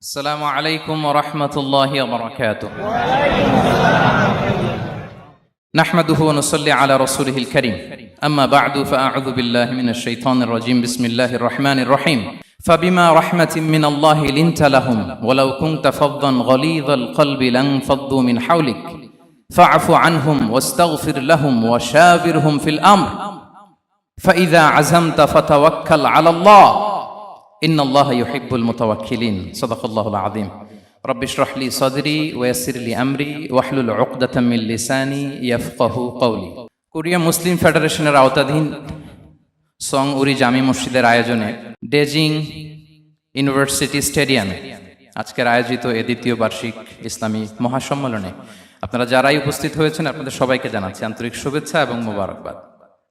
السلام عليكم ورحمة الله وبركاته. نحمده ونصلي على رسوله الكريم. أما بعد فأعوذ بالله من الشيطان الرجيم. بسم الله الرحمن الرحيم. فبما رحمة من الله لنت لهم ولو كنت فظا غليظ القلب لانفضوا من حولك فاعف عنهم واستغفر لهم وشاورهم في الأمر فإذا عزمت فتوكل على الله إن الله يحب المتوكلين. صدق الله العظيم. رب اشرح لي صدري ويسر لي أمري واحلل عقدة من لساني يفقه قولي. Korea মুসলিম ফেডারেশনের আওতাধীন song উরি জামি মসজিদের আয়োজনে ডেজিং ইউনিভার্সিটি স্টেডিয়ামে আজকের আয়োজিত এ দ্বিতীয় বার্ষিক ইসলামী মহাসম্মেলনে আপনারা যারাই উপস্থিত হয়েছেন আপনাদের সবাইকে জানাচ্ছি আন্তরিক শুভেচ্ছা এবং মোবারকবাদ।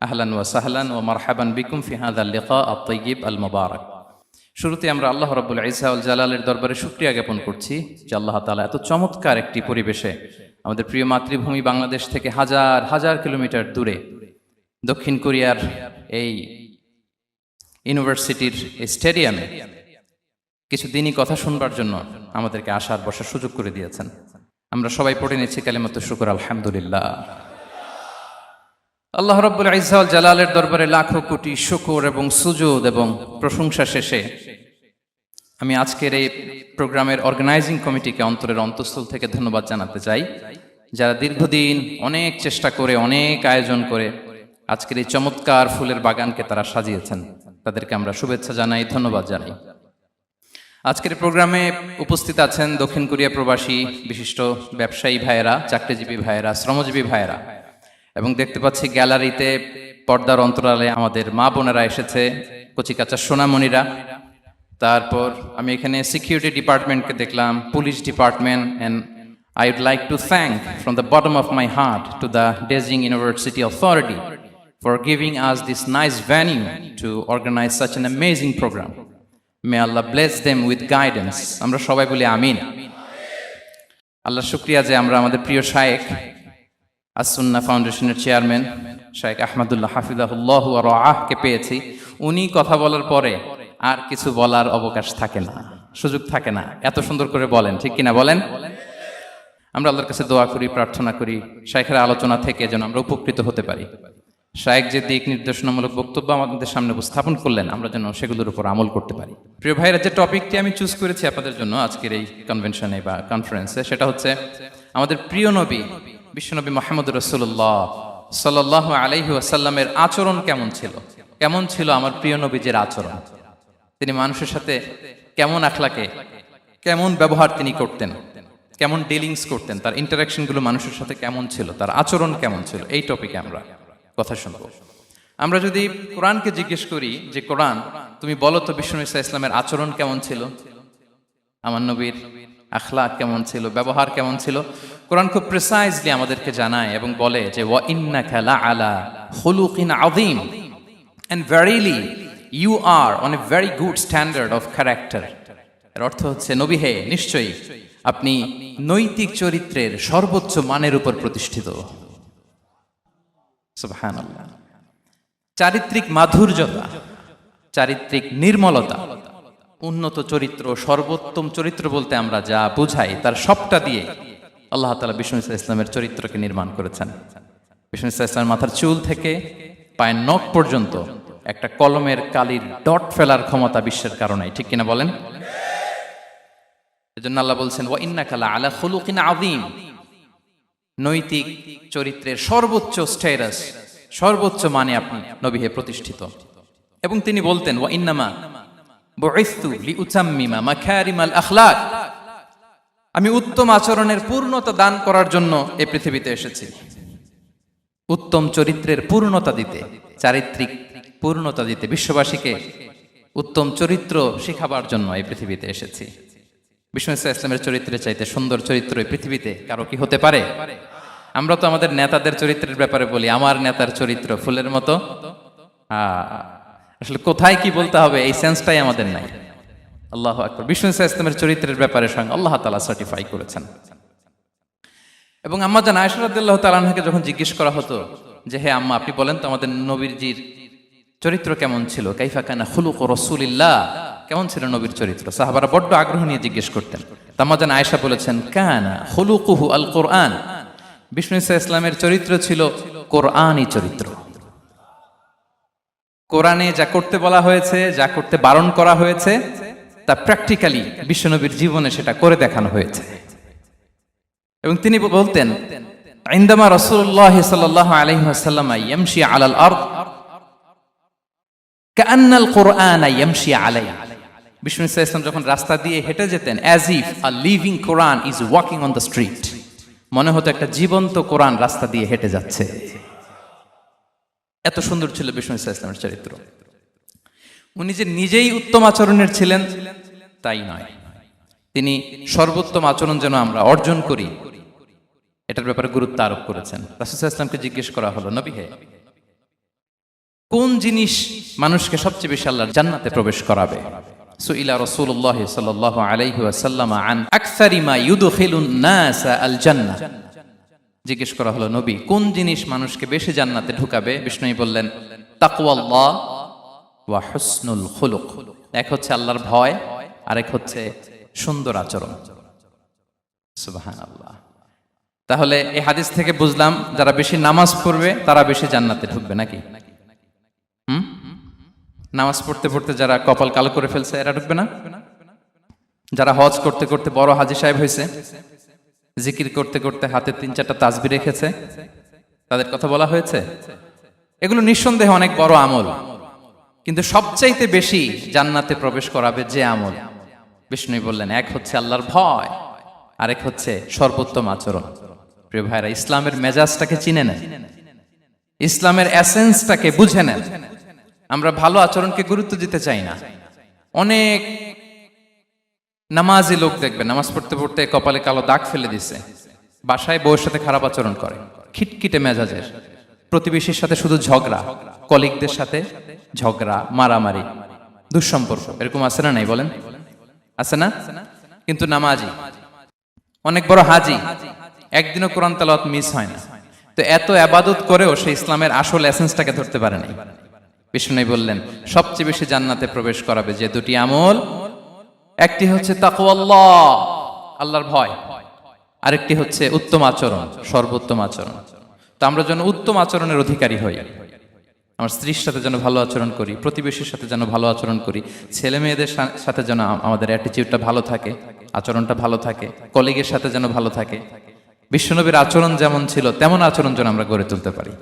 আহলান ওয়া সাহলান ওয়া মারহাবান বিকুম ফি হাযাল লিকা আত-তাইয়্যিব আল মুবারাক। শুরুতে আমরা আল্লাহ রাব্বুল ইজ্জা ওয়াল জালালের দরবারে শুকরিয়া জ্ঞাপন করছি যে আল্লাহ তাআলা এত চমৎকার একটি পরিবেশে আমাদের প্রিয় মাতৃভূমি বাংলাদেশ থেকে হাজার হাজার কিলোমিটার দূরে দক্ষিণ কোরিয়ার এই ইউনিভার্সিটির এই স্টেডিয়ামে কিছু দিনই কথা শুনবার জন্য আমাদেরকে আসার বসার সুযোগ করে দিয়েছেন। আমরা সবাই পড়ে নিচ্ছি কালিমাতুশ শুকর আলহামদুলিল্লাহ। আল্লাহ রাব্বুল ইজ্জা ওয়াল জালালের দরবারে লাখো কোটি শুকর এবং সুজুদ এবং প্রশংসা শেষে আমি আজকের এই প্রোগ্রামের অর্গানাইজিং কমিটিকে অন্তরের অন্তঃস্থল থেকে ধন্যবাদ জানাতে চাই, যারা দীর্ঘদিন অনেক চেষ্টা করে অনেক আয়োজন করে আজকের এই চমৎকার ফুলের বাগানকে তারা সাজিয়েছেন। তাদেরকে আমরা শুভেচ্ছা জানাই, ধন্যবাদ জানাই। আজকের প্রোগ্রামে উপস্থিত আছেন দক্ষিণ কোরিয়া প্রবাসী বিশিষ্ট ব্যবসায়ী ভাইয়েরা, চাকরিজীবী ভাইয়েরা, শ্রমজীবী ভাইয়েরা, এবং দেখতে পাচ্ছি গ্যালারিতে পর্দার অন্তরালে আমাদের মা বোনেরা এসেছে, কচিকাচা সোনামণিরা। তারপর আমি এখানে সিকিউরিটি ডিপার্টমেন্টকে দেখলাম, police department, and I would like to thank from the bottom of my heart to the Daejeon University Authority for giving us this nice venue to organize such an amazing program. May Allah bless them with guidance. আমরা সবাই বলি আমিন। আল্লাহ শুকরিয়া যে আমরা আমাদের প্রিয় শায়েখ আস-সুন্নাহ ফাউন্ডেশনের চেয়ারম্যান শায়েখ আহমদুল্লাহ হাফিজাহুল্লাহ ওয়া রাআহকে পেয়েছি। উনি কথা বলার পরে আর কিছু বলার অবকাশ থাকে না, সুযোগ থাকে না, এত সুন্দর করে বলেন, ঠিক কিনা বলেন? আমরা আল্লাহর কাছে দোয়া করি, প্রার্থনা করি শায়েখের আলোচনা থেকে যেন আমরা উপকৃত হতে পারি। শায়েখ যে দিক নির্দেশনামূলক বক্তব্য আমাদের সামনে উপস্থাপন করলেন আমরা যেন সেগুলোর উপর আমল করতে পারি। প্রিয় ভাইরা, যে টপিকটি আমি চুজ করেছি আপনাদের জন্য আজকের এই কনভেনশনে বা কনফারেন্সে, সেটা হচ্ছে আমাদের প্রিয় নবী বিশ্বনবী মুহাম্মদ রাসূলুল্লাহ সাল্লাল্লাহু আলাইহি ওয়াসাল্লামের আচরণ কেমন ছিল। কেমন ছিল আমার প্রিয় নবীজির আচরণ? তিনি মানুষের সাথে কেমন আখলাকে, কেমন ব্যবহার তিনি করতেন, কেমন ডিলিংস করতেন, তার ইন্টারাকশনগুলো মানুষের সাথে কেমন ছিল, তার আচরণ কেমন ছিল, এই টপিকে আমরা কথা শুনব। আমরা যদি কোরআনকে জিজ্ঞেস করি যে কোরআন তুমি বলো তো বিশ্বনবী সাল্লাল্লাহু আলাইহি ওয়াসাল্লামের আচরণ কেমন ছিল, আমার নবীর আখলাক কেমন ছিল, ব্যবহার কেমন ছিল, কোরআন খুব প্রিসাইজলি আমাদেরকে জানায় এবং বলে যে ওয়া ইন্নাকা লাআলা খুলুকিন আযীম, and verily you are on a very good standard of character. এর অর্থ হচ্ছে নবী হে, নিশ্চয়ই আপনি নৈতিক চরিত্রের সর্বোচ্চ মানের উপর প্রতিষ্ঠিত। সুবহানাল্লাহ। চারিত্রিক মাধুর্যতা, চারিত্রিক নির্মলতা, উন্নত চরিত্র, সর্বোত্তম চরিত্র বলতে আমরা যা বুঝাই তার সবটা দিয়ে আল্লাহ তাআলা বিষ্ণু ইসলামের চরিত্রকে নির্মাণ করেছেন। বিষ্ণু ইসলামের মাথার চুল থেকে পায়ের নখ পর্যন্ত একটা কলমের কালির ডট ফেলার ক্ষমতা বিশ্বের কারণে, ঠিক কিনা বলেন? এজন্য আল্লাহ বলছেন ওয়া ইন্নাকা লাআলা খুলুকিন আযীম, নৈতিক চরিত্রের সর্বোচ্চ স্ট্যাটাস, সর্বোচ্চ মানে আপনি নবী হে প্রতিষ্ঠিত। এবং তিনি বলতেন ওয়া ইন্নামা বুইসতু লিউতাম্মিমা মাকারিমাল আখলাক, আমি উত্তম আচরণের পূর্ণতা দান করার জন্য এই পৃথিবীতে এসেছি, উত্তম চরিত্রের পূর্ণতা দিতে, চারিত্রিক পূর্ণতা দিতে, বিশ্ববাসীকে উত্তম চরিত্র শেখাবার জন্য এই পৃথিবীতে এসেছি। বিষ্ণু ইসলামের চরিত্রের চাইতে সুন্দর চরিত্র এই পৃথিবীতে কারো কি হতে পারে? আমরা তো আমাদের নেতাদের চরিত্রের ব্যাপারে বলি আমার নেতার চরিত্র ফুলের মতো। আসলে কোথায় কি বলতে হবে এই সেন্সটাই আমাদের নাই। আল্লাহু আকবার। বিষ্ণু ইসলামের চরিত্রের ব্যাপারে স্বয়ং আল্লাহ তাআলা সার্টিফাই করেছেন। এবং আম্মা জান আয়েশা রাদিয়াল্লাহু তাআলা আনহাকে যখন জিজ্ঞেস করা হতো যে হে আম্মা আপনি বলেন তো আমাদের নবীজির চরিত্র কেমন ছিল? কাইফা কানা খুলুক রাসূলিল্লাহ, কেমন ছিল নবীর চরিত্র? সাহাবারা বড্ড আগ্রহ নিয়ে জিজ্ঞেস করতেন। তাম্মাজান আয়েশা বলেছেন, কানা খুলুকুহু আল কোরআন, বিষ্ণু ঈসা ইসলামের চরিত্র ছিল কোরআনই চরিত্র। কোরআনে যা করতে বলা হয়েছে, যা করতে বারণ করা হয়েছে, তা প্র্যাকটিক্যালি বিশ্বনবীর জীবনে সেটা করে দেখানো হয়েছে। এবং তিনি বলতেন, ইনদামা রাসূলুল্লাহ সাল্লাল্লাহু আলাইহি ওয়াসাল্লাম ইয়ামশি আলাল আরদ কাআন্নাল কুরআন ইয়ামশি আলাইহি, বিষ্ণু ঈসা ইসলাম যখন রাস্তা দিয়ে হেঁটে যেতেন, as if a living Quran is walking on the street, মনে হতো একটা জীবন্ত কোরআন রাস্তা দিয়ে হেঁটে যাচ্ছে। এত সুন্দর ছিল বিষ্ণু ঈসা ইসলামের চরিত্র। উনি যে নিজেই উত্তম আচরণের ছিলেন তাই নয়, তিনি সর্বোত্তম আচরণ যেন আমরা অর্জন করি এটার ব্যাপারে গুরুত্ব আরোপ করেছেন। রাসূল সাল্লাল্লাহু আলাইহি ওয়াসাল্লামকে জিজ্ঞেস করা হলো, নবী হে, কোন জিনিস মানুষকে সবচেয়ে বেশি আল্লাহর জান্নাতে প্রবেশ করাবে? সুইলা রাসূলুল্লাহ সাল্লাল্লাহু আলাইহি ওয়াসাল্লাম আন আকসারি মা ইউদখিলুন নাস আল জান্নাহ, জিজ্ঞেস করা হলো, নবী কোন জিনিস মানুষকে বেশি জান্নাতে ঢুকাবে? বিষ্ণু বললেন, তাকওয়াল্লাহ ওয়া হুসনুল খুলুক, এক হচ্ছে আল্লাহর ভয়, আরেক হচ্ছে সুন্দর আচরণ। সুবহানাল্লাহ। তাহলে এই হাদিস থেকে বুঝলাম, যারা বেশি নামাজ পড়বে তারা বেশি জান্নাতে ঢুকবে নাকি? নামাজ পড়তে পড়তে যারা কপাল কালো করে ফেলছে এরা ঢুকবে না? যারা হজ করতে করতে বড় হাজী সাহেব হয়েছে, জিকির করতে করতে হাতে 3-4টা তাসবিহ রেখেছে, তাদের কথা বলা হয়েছে? এগুলো নিঃসন্দেহে অনেক বড় আমল, কিন্তু সবচাইতে বেশি জান্নাতে প্রবেশ করাবে যে আমল, বিষ্ণু বললেন, এক হচ্ছে আল্লাহর ভয়, আরেক হচ্ছে সর্বোত্তম আচরণ। প্রিয় ভাইরা, ইসলামের মেজাজটাকে চিনে নেন, ইসলামের এসেন্সটাকে বুঝে নেন। আমরা ভালো আচরণকে গুরুত্ব দিতে চাই না। অনেক নামাজি লোক দেখবে নামাজ পড়তে পড়তে কপালে কালো দাগ ফেলে দিছে, বাসায় বউয়ের সাথে খারাপ আচরণ করে, খিটখিটে মেজাজের, প্রতিবেশীর সাথে শুধু ঝগড়া, কলিগদের সাথে ঝগড়া, মারামারি, দুঃসম্পর্ক, এরকম আছে না নাই বলেন? আছে না? কিন্তু নামাজি, অনেক বড় হাজি, একদিনও কোরআন তেলাওয়াত মিস হয় না, তো এত ইবাদত করেও সে ইসলামের আসল এসেন্সটাকে ধরতে পারে নাই। বিষ্ণু বললেন, সবচেয়ে বেশি জান্নাতে প্রবেশ করাবে যে দুটি আমল, একটি হচ্ছে তাকওয়াল্লাহ, আল্লাহর ভয়, আরেকটি হচ্ছে উত্তম আচরণ, সর্বোত্তম আচরণ। তো আমরা যেন উত্তম আচরণের অধিকারী হই, আমার স্ত্রীর সাথে যেন ভালো আচরণ করি, প্রতিবেশীর সাথে যেন ভালো আচরণ করি, ছেলে মেয়েদের সাথে যেন আমাদের অ্যাটিটিউডটা ভালো থাকে, আচরণটা ভালো থাকে, কলিগের সাথে যেন ভালো থাকে। বিশ্বনবীর আচরণ যেমন ছিল তেমন আচরণ যেন আমরা গড়ে তুলতে পারি।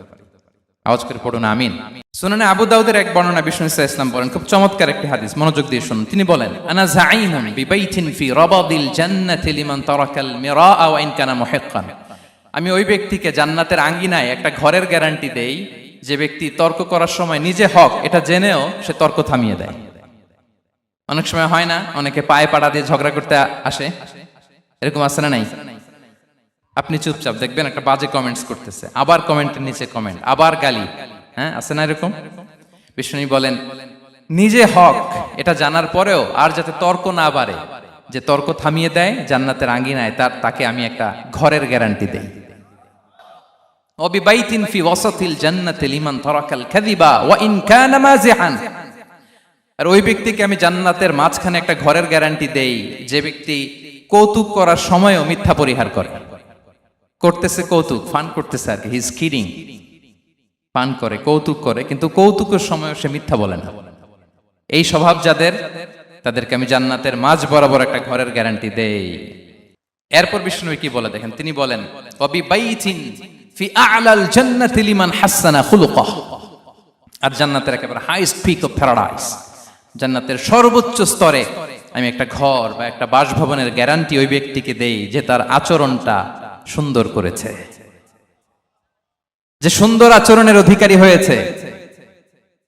আওয়াজ করে পড়ুন আমিন। সুনানে আবু দাউদের এক বর্ণনা, বিষ্ণু ঈসা ইসলাম বলেন, খুব চমৎকার একটি হাদিস, মনোযোগ দিয়ে শুনুন। তিনি বলেন, আনা যাঈমুন বিবাইতিন ফি রাবাদিল জান্নাতি লিমান তারাকাল মিরাআ ওয়া ইন কানা মুহিক্কান, আমি ওই ব্যক্তিকে জান্নাতের আঙ্গিনায় একটা ঘরের গ্যারান্টি দেই যে ব্যক্তি তর্ক করার সময় নিজে হক এটা জেনেও সে তর্ক থামিয়ে দেয়। অনেক সময় হয় না, অনেকে পায়ে পাড়া দিয়ে ঝগড়া করতে আসে, এরকম আছে না নাই? আপনি চুপচাপ দেখবেন একটা বাজে কমেন্টস করতেছে, আবার কমেন্টের নিচে কমেন্ট, আবার গালি, হ্যাঁ আছে না এরকম? বিষ্ণু বলেন, নিজে হক এটা জানার পরেও আর যাতে তর্ক না বাড়ে, যে তর্ক থামিয়ে দেয় জান্নাতের আঙ্গিনায়, তাকে আমি একটা ঘরের গ্যারান্টি দেই। ওয়াবিবাইতিন ফি ওয়াসাতিল জান্নাতি লিমান তারাকাল কাযিবা ওয়া ইন কানা মাযিহান, আর ওই ব্যক্তিকে আমি জান্নাতের মাঝখানে একটা ঘরের গ্যারান্টি দেই যে ব্যক্তি কৌতুক করার সময়ও মিথ্যা পরিহার করে। করতেছে কৌতুক, ফান করতেছে আর কি, হি ইজ কিডিং, ফান করে, কৌতুক করে, কিন্তু কৌতুকের সময়ও সে মিথ্যা বলে না। এই স্বভাব যাদের, তাদেরকে আমি জান্নাতের মাঝ বরাবর একটা ঘরের গ্যারান্টি দেই। এরপর বিষ্ণু কি বলে দেখেন, তিনি বলেন, ওয়াবিবাইতিন ফি আ'লাল জান্নাতি লিমান হাসানা খুলুকাহ, আর জান্নাতের একেবারে হাইস্ট পিক অফ প্যারাডাইস, জান্নাতের সর্বোচ্চ স্তরে আমি একটা ঘর বা একটা বাসভবনের গ্যারান্টি ওই ব্যক্তিকে দেই যে তার আচরণটা সুন্দর করেছে, যে সুন্দর আচরণের অধিকারী হয়েছে,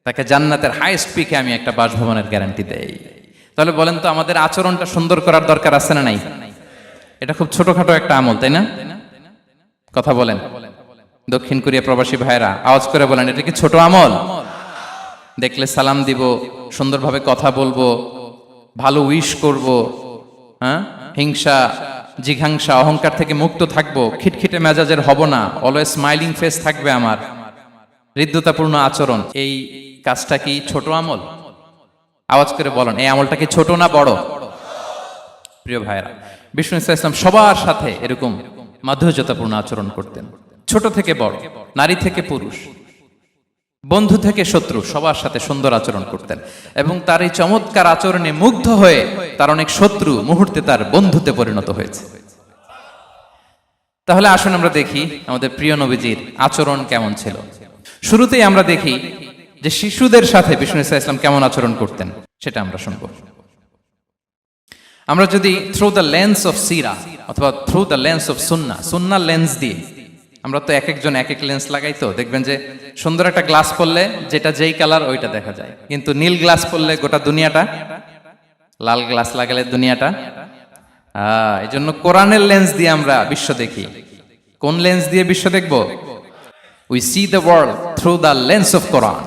তাকে জান্নাতের হাইস্ট পিকে আমি একটা বাসভবনের গ্যারান্টি দেই। তাহলে বলেন তো, আমাদের আচরণটা সুন্দর করার দরকার আছে না নাই? এটা খুব ছোটখাটো একটা আমল, তাই না? কথা বলেন, দক্ষিণ কোরিয়া প্রবাসী ভাইরা আওয়াজ করে বলেন, এটা কি ছোট আমল? দেখলে সালাম দিব, সুন্দরভাবে কথা বলবো, ভালো উইশ করব, হ্যাঁ, হিংসা জিঘাংসা অহংকার থেকে মুক্ত থাকবো, খিটখিটে মেজাজের হব না, অলওয়েজ স্মাইলিং ফেস থাকবে আমার, হৃদ্যতাপূর্ণ আচরণ। এই কাজটা কি ছোট আমল? আওয়াজ করে বলেন, এই আমলটা কি ছোট না বড়? প্রিয় ভাইরা, বিষ্ণু ইসলাম সবার সাথে এরকম মাধুর্যতাপূর্ণ আচরণ করতেন। ছোট থেকে বড়, নারী থেকে পুরুষ, বন্ধু থেকে শত্রু, সবার সাথে সুন্দর আচরণ করতেন। এবং তার এই চমৎকার আচরণে মুগ্ধ হয়ে তার অনেক শত্রু মুহূর্তে তার বন্ধুতে পরিণত হয়েছে। তাহলে আসুন আমরা দেখি আমাদের প্রিয় নবীজির আচরণ কেমন ছিল। শুরুতেই আমরা দেখি যে শিশুদের সাথে বিষ্ণু ইসলাম কেমন আচরণ করতেন, সেটা আমরা শুনব। আমরা যদি থ্রু দ্য লেন্স অফ সিরা অথবা through the lens of Sunnah lens দিয়ে, আমরা তো এক একজন এক এক লেন্স লাগাই, তো দেখবেন যে সুন্দর একটা গ্লাস পরলে যেটা যেই কালার ওইটা দেখা যায়, কিন্তু নীল গ্লাস পরলে গোটা দুনিয়াটা, লাল গ্লাস লাগালে দুনিয়াটা। এই জন্য কোরআনের লেন্স দিয়ে আমরা বিশ্ব দেখি। কোন লেন্স দিয়ে বিশ্ব দেখব? We see the world through the lens of Quran.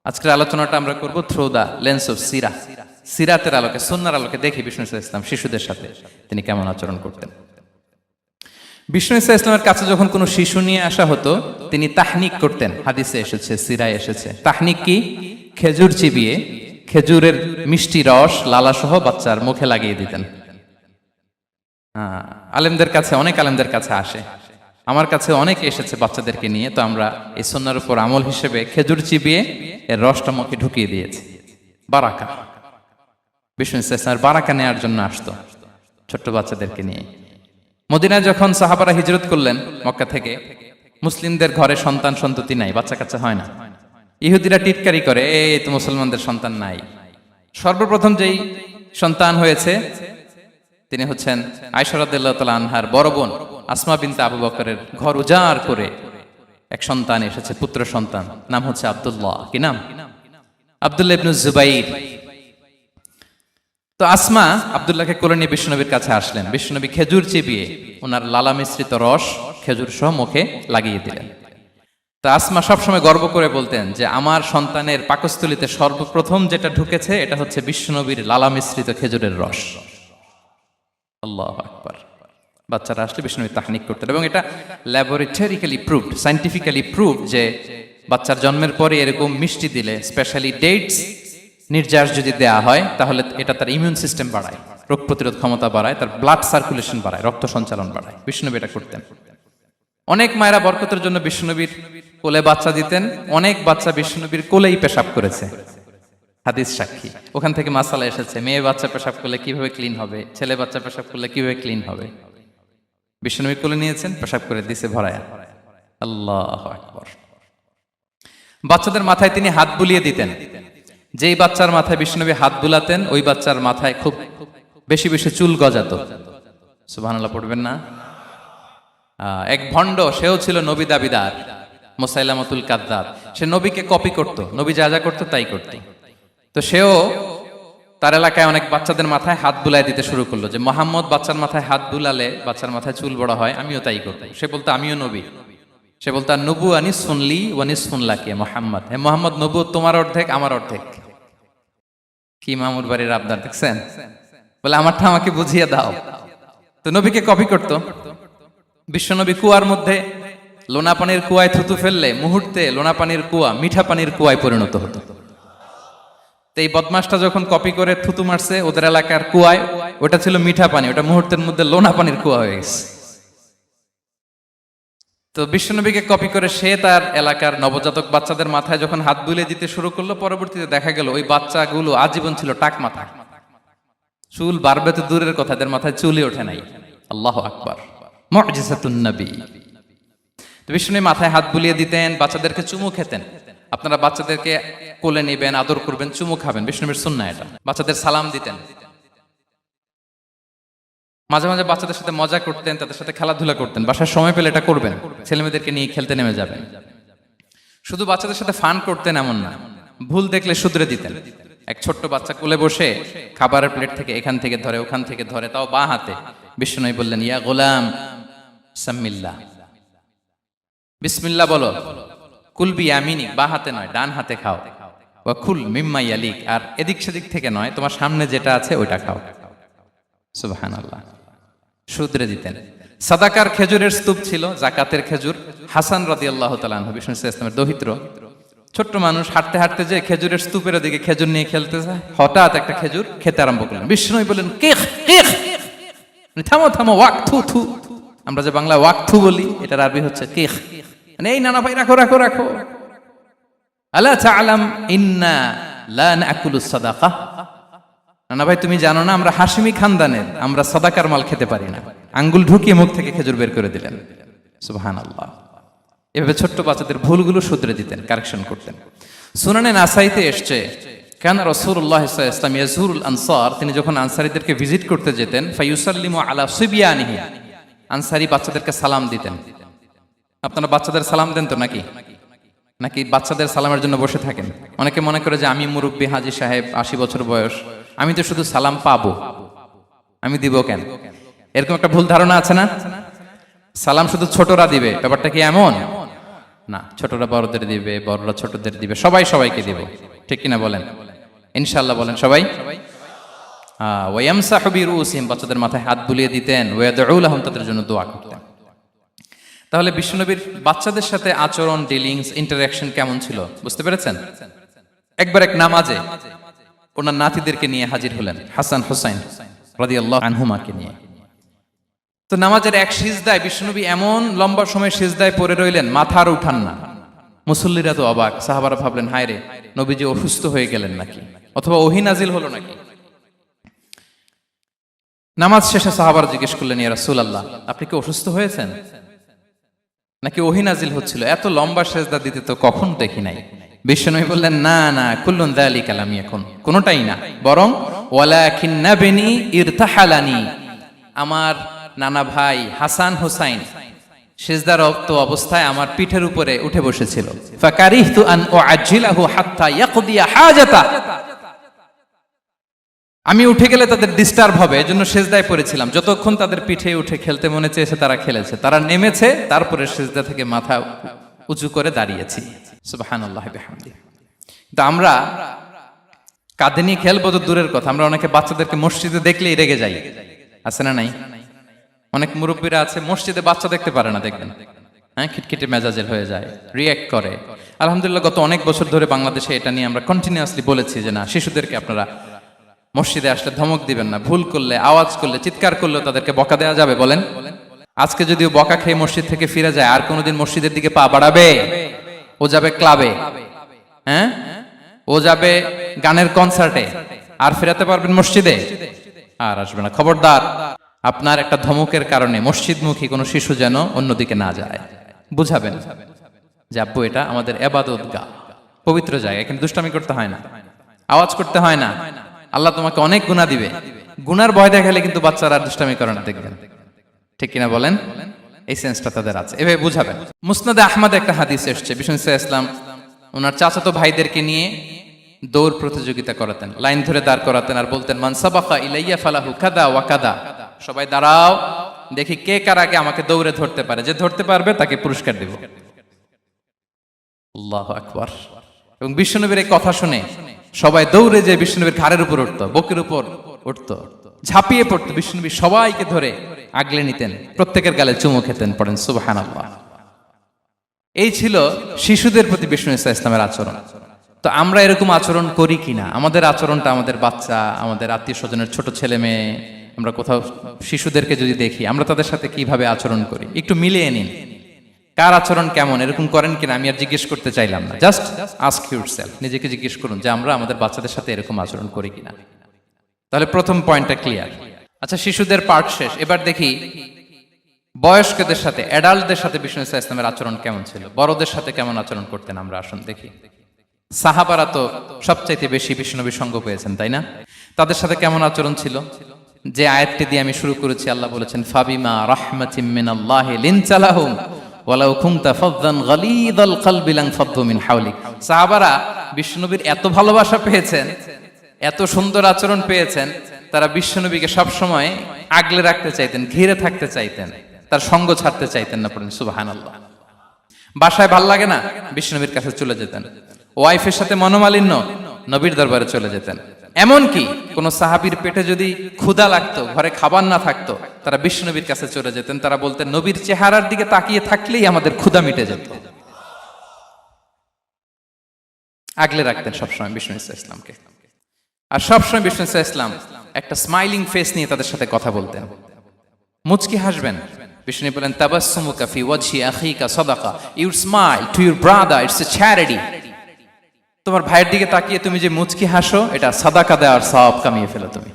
আজকের আলোচনাটা আমরা করব থ্রু দ্য লেন্স অফ সিরা, সিরাতের আলোকে, সুন্নাহর আলোকে দেখি বিষ্ণু ইসলাম শিশুদের সাথে তিনি কেমন আচরণ করতেন। বিষ্ণু ইসলামের কাছে যখন কোনো শিশু নিয়ে আসা হতো, তিনি তাহনিক করতেন। হাদিসে এসেছে, সিরায় এসেছে। তাহনিক কি? খেজুর চিবিয়ে খেজুরের মিষ্টি রস লালাসহ বাচ্চার মুখে লাগিয়ে দিতেন। আলেমদের কাছে, অনেক আলেমদের কাছে আসে, আমার কাছে অনেকে এসেছে বাচ্চাদেরকে নিয়ে, তো আমরা এই সুন্নাহর উপর আমল হিসেবে খেজুর চিবিয়ে এর রসটা মুখে ঢুকিয়ে দিয়েছি। বারাকা, বিষ্ণু ইসলামের বারাকা নেওয়ার জন্য আসতো ছোট্ট বাচ্চাদেরকে নিয়ে। মদিনায় যখন সাহাবারা হিজরত করলেন মক্কা থেকে, মুসলিমদের ঘরে সন্তান সন্ততি নাই, বাচ্চা কাচ্চা হয় না। ইহুদিরা টিটকারি করে, এই তো মুসলমানদের সন্তান নাই। সর্বপ্রথম যেই সন্তান হয়েছে তিনি হচ্ছেন আয়েশা রাদিয়াল্লাহু তাআলা আনহার বড় বোন আসমা বিনতে আবু বকরের ঘর উজাড় করে এক সন্তান এসেছে, পুত্র সন্তান, নাম হচ্ছে আব্দুল্লাহ। কি নাম? আব্দুল্লাহ ইবনে জুবাইর। তো আসমা আব্দুল্লাহকে কোলে নিয়ে বিশ্বনবীর কাছে আসলেন। বিশ্বনবী খেজুর চিবিয়ে ওনার লালা মিশ্রিত রস খেজুর সহ মুখে লাগিয়ে দিলেন। তা আসমা সবসময় গর্ব করে বলতেন যে আমার সন্তানের পাকস্থলীতে সর্বপ্রথম যেটা ঢুকেছে এটা হচ্ছে বিশ্বনবীর লালা মিশ্রিত খেজুরের রস। আল্লাহু আকবার। বাচ্চারা আসলে বিষ্ণুনবী তাহনিক করতেন, এবং এটা ল্যাবরেটরিক্যালি প্রুভড, সায়েন্টিফিক্যালি প্রুভড যে বাচ্চার জন্মের পরে এরকম মিষ্টি দিলে, স্পেশালি ডেটস নির্যাস যদি দেয়া হয়, তাহলে এটা তার ইমিউন সিস্টেম বাড়ায়, রোগ প্রতিরোধ ক্ষমতা বাড়ায়, তার ব্লাড সার্কুলেশন বাড়ায়, রক্ত সঞ্চালন বাড়ায়। বিষ্ণুনবী এটা করতেন। অনেক মায়েরা বরকতের জন্য বিষ্ণুনবীর কোলে বাচ্চা দিতেন। অনেক বাচ্চা বিষ্ণুনবীর কোলেই পেশাব করেছে, হাদিস সাক্ষী। ওখান থেকে মাসালা এসেছে, মেয়ে বাচ্চা পেশাব করলে কিভাবে ক্লিন হবে, ছেলে বাচ্চা পেশাব করলে কিভাবে ক্লিন হবে। বিষ্ণুনবী কোলে নিয়েছেন, পেশাব করে দিছে ভরায়া। আল্লাহু আকবার। বাচ্চাদের মাথায় তিনি হাত বুলিয়ে দিতেন। যেই বাচ্চার মাথায় বিষ্ণুনবী হাত বুলাতেন, ওই বাচ্চার মাথায় খুব বেশি বেশি চুল গজাতো। সুবহানাল্লাহ পড়বেন না? এক ভণ্ড, সেও ছিল নবী দাবিদার, মুসাইলামাতুল কাযযাব। সে নবীকে কপি করত, নবী যা যা করতো তাই করত। তো সেও তার এলাকায় অনেক বাচ্চাদের মাথায় হাত বুলাই দিতে শুরু করলো, যে মোহাম্মদ বাচ্চার মাথায় হাত বুলালে বাচ্চার মাথায় চুল বড় হয়, আমিও তাই করব। সে বলতো আমিও নবী। সে বলতো নবু আনিস শুনলি ওয়ানিস শুনলাকে মোহাম্মদ, হে মোহাম্মদ, নবু তোমার অর্ধেক আমার অর্ধেক। কি মামুর বাড়ির আবদার দেখছেন? বলে আমারটা আমাকে বুঝিয়ে দাও। তো নবীকে কপি করত। বিশ্বনবী কুয়ার মধ্যে লোনা পানির কুয়ায় থুতু ফেললে মুহূর্তে লোনা পানির কুয়া মিঠা পানির কুয়ায় পরিণত হতো। তো এই বদমাসটা যখন কপি করে থুতু মারছে ওদের এলাকার কুয়ায়, ওটা ছিল মিঠা পানি, ওটা মুহূর্তের মধ্যে লোনা পানির কুয়া হয়ে গেছে। তো বিশ্বনবীকে কপি করে সে তার এলাকার নবজাতক বাচ্চাদের মাথায় যখন হাত বুলিয়ে দিতে শুরু করলো, পরবর্তীতে দেখা গেল ওই বাচ্চাগুলো আজীবন ছিল টাক মাথা। চুল বাড়বে তো দূরের কথা, এদের মাথায় চুলই ওঠে নাই। আল্লাহু আকবার, মুজিজাতুন নবী। তো বিষ্ণু মাথায় হাত বুলিয়ে দিতেন, বাচ্চাদেরকে চুমু খেতেন। আপনারা বাচ্চাদেরকে কোলে নেবেন, আদর করবেন, চুমু খাবেন, বিষ্ণুবীর সুন্নাহ এটা। বাচ্চাদের সালাম দিতেন। মাঝে মাঝে বাচ্চাদের সাথে মজা করতেন, তাদের সাথে খেলাধুলা করতেন। বাসার সময় পেলে এটা করবেন, ছেলেমেয়েদেরকে নিয়ে খেলতে নেমে যাবেন। শুধু বাচ্চাদের সাথে ফান করতেন এমন না, ভুল দেখলে শুধরে দিতেন। এক ছোট্ট বাচ্চা কোলে বসে খাবারের প্লেট থেকে এখান থেকে ধরে ওখান থেকে ধরে, তাও বাঁ হাতে। বিষ্ণু বললেন, ইয়া গোলাম সাম্মিল্লাহ, বিসমিল্লাহ বলো। কুলবি ইয়ামিনিক, বাঁ হাতে নয় ডান হাতে খাও। ওয়া কুল মিম্মা ইয়ালিক, আর এদিক সেদিক থেকে নয়, তোমার সামনে যেটা আছে ওইটা খাও। সুবহানাল্লাহ, শুধরে দিতেন। সাদাকার খেজুরের স্তূপ ছিল, জাকাতের খেজুর। হাসান রাদিয়াল্লাহু তাআলা আনহু, বিষ্ণু ইসলামের দৌহিত্র, ছোট্ট মানুষ হাঁটতে হাঁটতে যে খেজুরের স্তূপের দিকে খেজুর নিয়ে খেলতে যায়, হঠাৎ একটা খেজুর খেতে আরম্ভ করলেন। বিষ্ণু বললেন, কেখ কেখ, থামো থামো, ওয়াক থু থু। আমরা যে বাংলা ওয়াক থু বলি, এটার আরবি হচ্ছে কেখ। মানে এই নানা ভাই রাখো রাখো রাখো। আলা তাআলাম ইন্না লা নাকুলু সাদাকা। নানা ভাই তুমি জানো না আমরা হাশিমি খানদানের, আমরা সাদাকার মাল খেতে পারি না। আঙ্গুল ঢুকিয়ে মুখ থেকে খেজুর বের করে দিলেন। সুবহানাল্লাহ। এভাবে ছোট্ট বাচ্চাদের ভুলগুলো শুধরে দিতেন, কারেকশন করতেন। সুনানে নাসাইতে এসছে, কানা রাসূলুল্লাহ সাল্লাল্লাহু আলাইহি ওয়াসাল্লাম ইয়াজুরুল আনসার, তিনি যখন আনসারীদেরকে ভিজিট করতে যেতেন, ফায়ুসাল্লিমু আলা সিবিয়ানিহি, আনসারী বাচ্চাদেরকে সালাম দিতেন। আপনারা বাচ্চাদের সালাম দেন তো নাকি? নাকি বাচ্চাদের সালামের জন্য বসে থাকেন? অনেকে মনে করে যে আমি মুরব্বী হাজী সাহেব, 80 বছর বয়স, আমি তো শুধু সালাম পাবো, আমি দিব কেন? এরকম একটা ভুল ধারণা আছে না? সালাম শুধু ছোটরা দিবে, ব্যাপারটা কি এমন না? ছোটরা বড়দের দিবে, বড়রা ছোটদের দিবে, সবাই সবাইকে দিবে, ঠিক কিনা বলেন? ইনশাআল্লাহ বলেন সবাই। ওয়ায়ামসাহু বিরুসিহিম, বাচ্চাদের মাথায় হাত বুলিয়ে দিতেন। ওয়ায়াদউ লাহুম, তাদের জন্য দোয়া করতেন। তাহলে বিশ্বনবীর বাচ্চাদের সাথে আচরণ, ডিলিংস, ইন্টারঅ্যাকশন কেমন ছিল বুঝতে পেরেছেন? একবার এক নামাজে ওনার নাতিদেরকে নিয়ে হাজির হলেন, হাসান হুসাইন রাদিয়াল্লাহু আনহুমাকে নিয়ে। তো নামাজের এক সিজদায় বিশ্বনবী এমন লম্বা সময় সিজদায় পড়ে রইলেন, মাথা আর উঠান না। মুসল্লিরা তো অবাক, সাহাবারা ভাবলেন হায় রে, নবীজি অসুস্থ হয়ে গেলেন নাকি, অথবা ওহী নাজিল হলো নাকি। নামাজ শেষে সাহাবারা জিজ্ঞেস করলেন, ইয়া রাসূলুল্লাহ, আপনি কি অসুস্থ হয়েছেন নাকি ওহী নাজিল হচ্ছিল? এত লম্বা সিজদা দিতে তো কখন দেখি নাই। বিশ্বনবী বললেন, না না, কুল্লুন যালিকা লাম ইয়াকুন, কোনটাই না, বরং ওয়ালাকিন নাবনি ইরতাহালানি, আমার নানা ভাই হাসান হুসাইন সিজদারত অবস্থায় আমার পিঠের উপরে উঠে বসেছিল। ফাকারিহতু আন উআজ্জিলাহু হাত্তা ইয়াকদিয়া হাজাতা, আমি উঠে গেলে তাদের ডিস্টার্ব হবে, এজন্য সিজদায় পড়েছিলাম। যতক্ষণ তাদের পিঠে উঠে খেলতে মনে চেয়েছে তারা খেলেছে, তারা নেমেছে, তারপরে সিজদা থেকে মাথা উঁচু করে দাঁড়িয়েছি। সুবহানাল্লাহি বিহামদিহি। তো আমরা কাঁধে নিয়ে খেলবো তো দূরের কথা, আমরা অনেকে বাচ্চাদেরকে মসজিদে দেখলেই রেগে যাই, আছে না নাই? অনেক মুরব্বীরা আছে মসজিদে বাচ্চা দেখতে পারে না, দেখবেন হ্যাঁ, খিটখিটে মেজাজের হয়ে যায়, রিয়্যাক্ট করে। আলহামদুলিল্লাহ গত অনেক বছর ধরে বাংলাদেশে এটা নিয়ে আমরা কন্টিনিউয়াসলি বলেছি যে না, শিশুদেরকে আপনারা মসজিদে আসলে ধমক দিবেন না, ভুল করলে, আওয়াজ করলে, চিৎকার করলেও তাদেরকে বকা দেওয়া যাবে? বলেন। আজকে যদিও বকা খেয়ে মসজিদ থেকে ফিরে যায়, আর কোনোদিন মসজিদের দিকে পা বাড়াবে? ও যাবে ক্লাবে, হ্যাঁ, ও যাবে গানের কনসার্টে, আর ফেরাতে পারবেন মসজিদে? আর আসবে না। খবরদার, আপনার একটা ধমকের কারণে মসজিদমুখী কোনো শিশু যেন অন্যদিকে না যায়। বুঝাবেন যে আব্বু এটা আমাদের ইবাদতগাহ, পবিত্র জায়গা, এখানে দুষ্টামি করতে হয় না, আওয়াজ করতে হয় না, আল্লাহ তোমাকে অনেক গুনাহ দিবে। গুনার ভয় দেখালে কিন্তু বাচ্চারা আর দুষ্টামি করে না, দেখবেন, ঠিক কিনা বলেন? এই সেন্সটা তাদের আছে, এভাবে বুঝাবেন। মুসনাদে আহমদ একটা হাদিস এসছে, বিষ্ণু ইসলাম ওনার চাচাতো ভাইদেরকে নিয়ে দৌড় প্রতিযোগিতা করাতেন, লাইন ধরে দাঁড় করাতেন, আর বলতেন, মান সাবাকা ইলাইয়া ফালাহু কাদা ওয়া কাদা, সবাই দাঁড়াও, দেখি কে কার আগে আমাকে দৌড়ে ধরতে পারে, যে ধরতে পারবে তাকে পুরস্কার দেব। আল্লাহু আকবার। এবং বিশ্বনবীর এই কথা শুনে সবাই দৌড়ে যে বিশ্বনবীর ঘাড়ের উপর উঠতো, বুকের উপর উঠতো, ঝাঁপিয়ে পড়তো, বিশ্বনবী সবাইকে ধরে আগলে নিতেন, প্রত্যেকের গালে চুমু খেতেন। পড়েন সুবহানাল্লাহ। এই ছিল শিশুদের প্রতি বিষ্ণু ইসলামের আচরণ। তো আমরা এরকম আচরণ করি কিনা? আমাদের আচরণটা আমাদের বাচ্চা, আমাদের আত্মীয় স্বজনের ছোট ছেলে মেয়ে, আমরা কোথাও শিশুদেরকে যদি দেখি, আমরা তাদের সাথে কিভাবে আচরণ করি একটু মিলিয়ে নিন। কার আচরণ কেমন, এরকম করেন কিনা আমি আর জিজ্ঞেস করতে চাইলাম না, জাস্ট আস্ক ইউরসেলফ, নিজেকে জিজ্ঞেস করুন যে আমরা আমাদের বাচ্চাদের সাথে এরকম আচরণ করি কিনা। তাহলে প্রথম পয়েন্টটা ক্লিয়ার। আচ্ছা, শিশুদের পার্ট শেষ, এবার দেখি বয়স্কদের সাথে, অ্যাডাল্টদের সাথে বিষ্ণু ইসলামের আচরণ কেমন ছিল, বড়দের সাথে কেমন আচরণ করতেন আমরা। আসুন দেখি। সাহাবারা তো সবচাইতে বেশি বিষ্ণুনবীর সঙ্গ পেয়েছেন, তাই না? তাদের সাথে কেমন আচরণ ছিল? যে আয়াতটি দিয়ে আমি শুরু করেছি, আল্লাহ বলেছেন, ফাবিমা রাহমাতিম মিনাল্লাহি লিনতা লাহুম ওয়ালাউ কুনতা ফাযযান গালিযাল কলবি লানফাদ্দু মিন হাওলিক। সাহাবারা বিষ্ণুনবীর এত ভালোবাসা পেয়েছেন, এত সুন্দর আচরণ পেয়েছেন, তারা বিশ্বনবীকে সবসময় আগলে রাখতে চাইতেন, ঘিরে থাকতে চাইতেন, তার সঙ্গ ছাড়তে চাইতেন না। পড়েন সুবহানাল্লাহ। বাসায় ভাল লাগে না, বিশ্বনবীর কাছে চলে যেতেন। ওয়াইফের সাথে মনোমালিন্য, নবীর দরবারে চলে যেতেন। এমনকি কোন সাহাবীর পেটে যদি ক্ষুধা লাগতো, ঘরে খাবার না থাকতো, তারা বিশ্বনবীর কাছে চলে যেতেন। তারা বলতেন, নবীর চেহারার দিকে তাকিয়ে থাকলেই আমাদের ক্ষুধা মিটে যেত। আগলে রাখতেন সবসময় বিষ্ণু ইসলামকে। আর সবসময় বিষ্ণু ইসলাম একটা স্মাইলিং ফেস নিয়ে তাদের সাথে কথা বলতেন, মুচকি হাসবেন। বিষ্ণু বলেন, তাবাসসুমুকা ফি ওয়াজহি আখিকা সাদাকা, you smile to your brother, it's a charity. তোমার ভাইয়ের দিকে তাকিয়ে তুমি যে মুচকি হাসো, এটা সাদাকা দেওয়ার সওয়াব কামিয়ে ফেলো তুমি।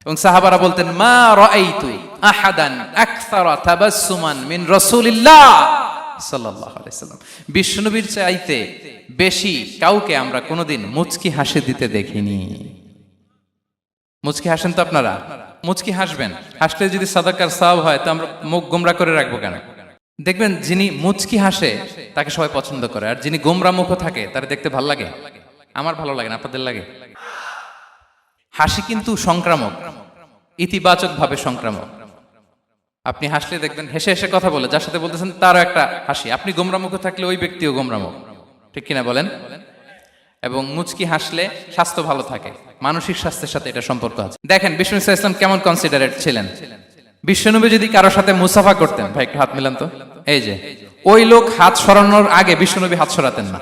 এবং সাহাবারা বলতেন, মা রাআইতু আহাদান আকসারা তাবাসসুমান মিন রাসূলিল্লাহ সাল্লাল্লাহু আলাইহি সাল্লাম। বিশ্বনবীর চাইতে বেশি কাউকে আমরা কোনোদিন মুচকি হাসি দিতে দেখিনি। মুচকি হাসেন তো আপনারা? মুচকি হাসবেন, হাসলে যদি সাদাকার সওয়াব হয় তো আমরা মুখ গোমরা করে রাখবো কেন? দেখবেন যিনি মুচকি হাসে তাকে সবাই পছন্দ করে, আর যিনি গোমরা মুখ থাকে তার দেখতে ভালো লাগে। আমার ভালো লাগে না, আপনাদের লাগে? হাসি কিন্তু সংক্রামক, ইতিবাচক ভাবে সংক্রামক। আপনি হাসলে দেখবেন হেসে হেসে কথা বলে, যার সাথে বলতেছেন তারও একটা হাসি। আপনি গোমরা মুখ থাকলে ওই ব্যক্তিও গোমরা মুখ, ঠিক কিনা বলেন? এবং মুচকি হাসলে স্বাস্থ্য ভালো থাকে, মানসিক স্বাস্থ্যের সাথে এটা সম্পর্ক আছে। দেখেন বিষ্ণু ইসলাম কেমন কনসিডারেট ছিলেন। বিশ্বনবী যদি কারোর সাথে মুসাফা করতেন, ভাই একটু হাত মিলান তো, এই যে ওই লোক হাত সরানোর আগে বিশ্বনবী হাত সরাতেন না।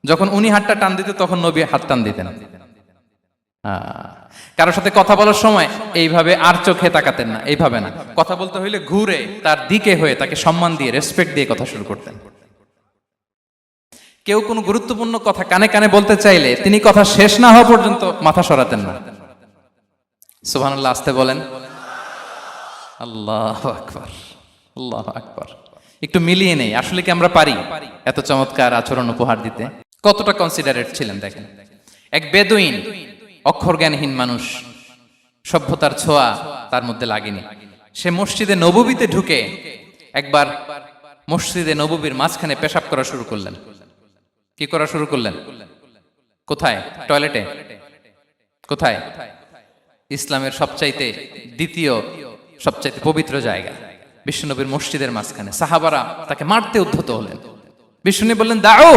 যখন উনি হাতটা টান দিতেন তখন নবী হাত টান দিতেন। কারোর সাথে কথা বলার সময় এইভাবে আর চোখে তাকাতেন না, এইভাবে না। কথা বলতে হইলে ঘুরে তার দিকে হয়ে তাকে সম্মান দিয়ে, রেসপেক্ট দিয়ে কথা শুরু করতেন। কেউ কোনো গুরুত্বপূর্ণ কথা কানে কানে বলতে চাইলে তিনি কথা শেষ না হওয়া পর্যন্ত মাথা সরাতেন না। সুবহানাল্লাহ, আসতে বলেন। আল্লাহু আকবার, আল্লাহু আকবার। একটু মিলিয়ে নেই, আসলে কি আমরা পারি এত চমৎকার আচরণ উপহার দিতে? কতটা কনসিডারেট ছিলেন দেখেন। এক বেদুইন, অক্ষর জ্ঞানহীন মানুষ, সভ্যতার ছোঁয়া তার মধ্যে লাগেনি। সে মসজিদে নববীতে ঢুকে একবার মসজিদে নববীর মাঝখানে পেশাব করা শুরু করলেন। কি করা শুরু করলেন? কোথায়? টয়লেটে? কোথায়? ইসলামের সবচাইতে দ্বিতীয় সবচাইতে পবিত্র জায়গা বিশ্বনবীর মসজিদের মাঝখানে। সাহাবারা তাকে মারতে উদ্ধত হলেন। বিষ্ণু বললেন, দাও,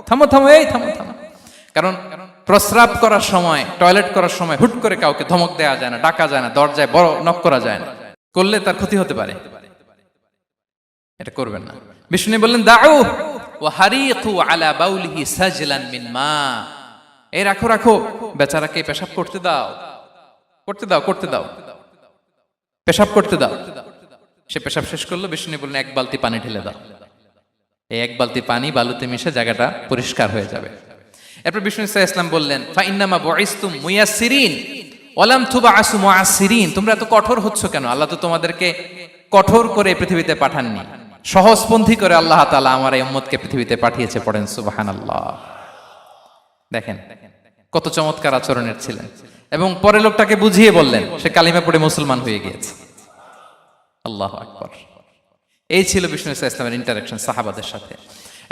থামো থামো, এই থামো থামো। কারণ প্রস্রাব করার সময়, টয়লেট করার সময় হুট করে কাউকে ধমক দেওয়া যায় না, ডাকা যায় না, দরজায় বড় নক করা যায় না, করলে তার ক্ষতি হতে পারে, এটা করবেন না। বিষ্ণু বললেন, দাও ওয়া হারিকু আলা বাউলিহি সাজলান মিন মা, এই রাখো রাখো, বেচারাকে পেশাব করতে দাও, করতে দাও, করতে দাও, পেশাব করতে দাও। সে পেশাব শেষ করলো। বিষ্ণু বললেন, এক বালতি পানি ঢেলে দাও। এই এক বালতি পানি বালুতে মিশে জায়গাটা পরিষ্কার হয়ে যাবে। এরপর বিষ্ণু ইসলাম বললেন, ফাইন্নামা বুইসতুম মুয়াসসিরিন ওয়া লাম তুবআসু মুআসসিরিন, তোমরা এত কঠোর হচ্ছ কেন? আল্লাহ তো তোমাদেরকে কঠোর করে পৃথিবীতে পাঠাননি, সহজপন্থী করে আল্লাহ তাআলা আমার এই উম্মতকে পৃথিবীতে পাঠিয়েছে। পড়েন সুবহানাল্লাহ। দেখেন কত চমৎকার আচরণের ছিলেন। এবং পরে লোকটাকে বুঝিয়ে বললেন, সে কালিমা পড়ে মুসলমান হয়ে গিয়েছে। আল্লাহু আকবার। এই ছিল বিষ্ণু ইসলামের ইন্টারাকশন সাহাবাদের সাথে।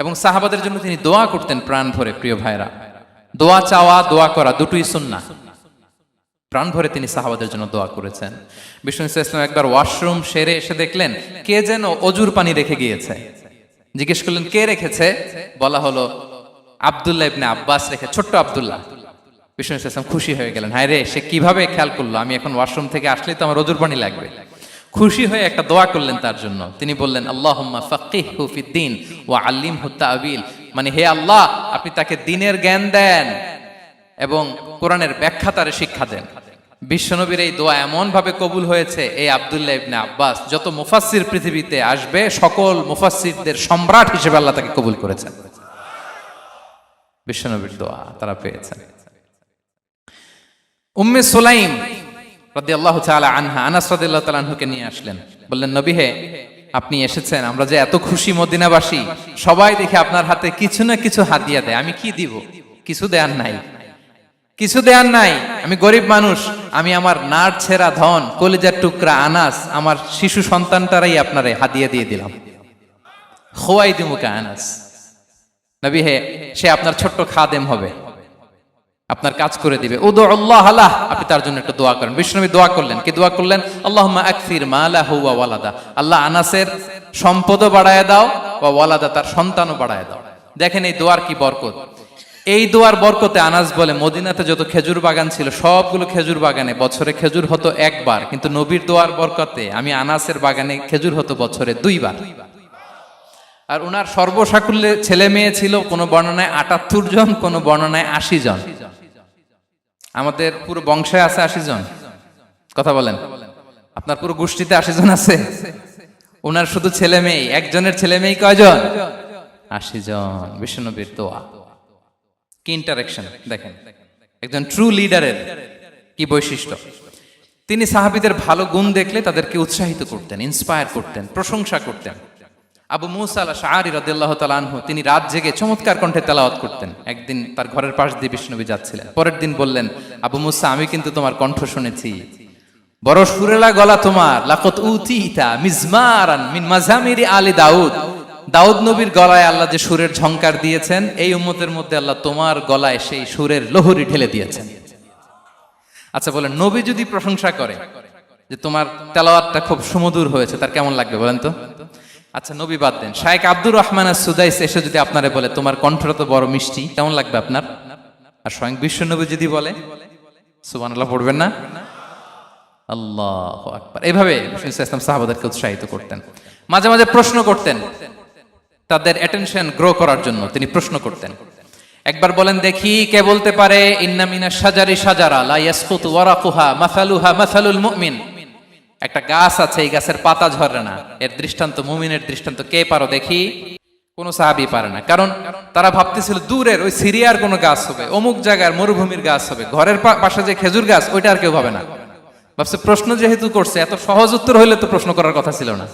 এবং সাহাবাদের জন্য তিনি দোয়া করতেন প্রাণ ভরে। প্রিয় ভাইরা, দোয়া চাওয়া, দোয়া করা দুটোই সুন্নাহ। প্রাণ ভরে তিনি সাহাবাদের জন্য দোয়া করেছেন। বিষ্ণু ইসলাম একবার ওয়াশরুম সেরে এসে দেখলেন কে যেন অজুর পানি রেখে গিয়েছে। জিজ্ঞেস করলেন, কে রেখেছে? বলা হলো, আব্দুল্লাহ ইবনে আব্বাস রেখে, ছোট্ট আব্দুল্লাহ। বিষ্ণু ইসলাম খুশি হয়ে গেলেন, হায় রে, সে কিভাবে খেয়াল করলো, আমি এখন ওয়াশরুম থেকে আসলেই তো আমার অজুর পানি লাগবে। খুশি হয়ে একটা দোয়া করলেন তার জন্য। তিনি বললেন, আল্লাহুম্মা ফাক্কিহহু ফিদ্দীন ওয়া আল্লিমহু তা'বীল, মানে হে আল্লাহ, আপনি তাকে দ্বীনের জ্ঞান দেন এবং কোরআনের ব্যাখ্যা তারে শিক্ষা দেন। বিশ্বনবীর এই দোয়া এমন ভাবে কবুল হয়েছে, এই আব্দুল্লাহ ইবনে আব্বাস যত মুফাসসির পৃথিবীতে আসবে সকল মুফাসসিরদের সম্রাট হিসেবে আল্লাহ তাকে কবুল করেছেন। বিশ্বনবীর দোয়া তারা পেয়েছেন। উম্মে সুলাইম রাদিয়াল্লাহু তাআলা আনহা, আনাস রাদিয়াল্লাহু তাআলা আনহুকে নিয়ে আসলেন। বললেন, নবী হে, আপনি এসেছেন, আমরা যে এত খুশি মদিনাবাসী, সবাই দেখে আপনার হাতে কিছু না কিছু হাদিয়া দেয়, আমি কি দিব? কিছু দেয়ার নাই, কিছু দেয়ার নাই, আমি গরিব মানুষ, আমি আমার নাড় ছেঁড়া ধন, কলিজার টুকরা আনাস, আমার শিশু সন্তানটারাই আপনারে হাদিয়া দিয়ে দিলাম। খুয়াইদিমুকা আনাস, নবী হে, সে আপনার ছোট্ট খাদেম হবে, আপনার কাজ করে দিবে। উদুল্লাহ আলাহ, আপনি তার জন্য একটু দোয়া করেন। বিষ্ণু নবী দোয়া করলেন, কি দোয়া করলেন? আল্লাহুম্মা আকসির মালাহু ওয়া ওয়ালাদা, আল্লাহ আনাসের সম্পদও বাড়ায় দাও, ওয়া ওয়ালাদা, তার সন্তানও বাড়ায় দাও। দেখেন এই দোয়ার কি বরকত। এই দোয়ার বরকতে আনাস বলে, মদিনাতে যত খেজুর বাগান ছিল সবগুলো খেজুর বাগানে বছরে খেজুর হতো একবার, কিন্তু নবীর দোয়ার বরকতে আমি আনাসের বাগানে খেজুর হতো বছরে 2 বার। আর ওনার সর্বসাকুল্যে ছেলে মেয়ে ছিল কোনো বর্ণনায় ৭৮ জন, কোনো বর্ণনায় ৮০ জন। আমাদের পুরো বংশে আছে ৮০ জন, কথা বলেন। আপনার পুরো গোষ্ঠীতে ৮০ জন আছে? ওনার শুধু ছেলে মেয়ে, একজনের ছেলে মেয়ে কয়জন? ৮০ জন। বিশ্বনবীর দোয়া, কি ইন্টারেকশন দেখেন, একজন ট্রু লিডারের কি বৈশিষ্ট্য। তিনি সাহাবীদের ভালো গুণ দেখলে তাদেরকে উৎসাহিত করতেন, ইন্সপায়ার করতেন, প্রশংসা করতেন। আবু মুসা আল-আশআরী রাদিয়াল্লাহু তাআলা আনহু তিনি রাত জেগে চমৎকার কণ্ঠে তেলাওয়াত করতেন। একদিন তার ঘরের পাশ দিয়ে বিশ্বনবী যাচ্ছিলেন, পরের দিন বললেন, আবু মুসা, আমি কিন্তু তোমার কণ্ঠ শুনেছি, বড় সুরেলা গলা তোমার। লাকাত উতিতা মিজমারান মিন মাজামিরি আলি দাউদ, দাউদ নবীর গলায় আল্লাহ যে সুরের ঝংকার দিয়েছেন, এই উম্মতের মধ্যে আল্লাহ তোমার গলায় সেই সুরের লহরী ঢেলে দিয়েছেন। আচ্ছা বলেন, নবী যদি প্রশংসা করে যে তোমার তেলাওয়াতটা খুব সুমধুর হয়েছে, তার কেমন লাগবে বলেন তো? আচ্ছা নবী বাদ দেন, শায়েখ আব্দুর রহমান আস-সুদাইস এসে যদি আপনারে বলে তোমার কণ্ঠটা তো বড় মিষ্টি, কেমন লাগবে আপনার? আর স্বয়ং বিশ্বনবী যদি বলে, সুবহানাল্লাহ পড়বেন না? আল্লাহু আকবার। এইভাবে ইসলাম সাহাবাদেরকে উৎসাহিত করতেন। মাঝে মাঝে প্রশ্ন করতেন, তাদের অ্যাটেনশন গ্রো করার জন্য তিনি প্রশ্ন করতেন। একবার বলেন দেখি, কে বলতে পারে ইন্না মিনাশ শাজারি শাজারা লা ইয়াসকুতু ওয়ারাকুহা মাসালুহা মাসালুল মুমিন, একটা গাছ আছে, এই গাছের পাতা ঝরে না, এর দৃষ্টান্ত মুমিনের দৃষ্টান্ত। কে পারো দেখি? কোন সাহাবী পারে না, কারণ তারা ভাবতেছিল দূরের ওই সিরিয়ার কোন গাছ হবে, অমুক জায়গার মরুভূমির গাছ হবে, ঘরের পাশে যে খেজুর গাছ ওইটা আর কেউ ভাবে না। ভাবছে প্রশ্ন যেহেতু করছে, এত সহজ উত্তর হইলে তো প্রশ্ন করার কথা ছিল না।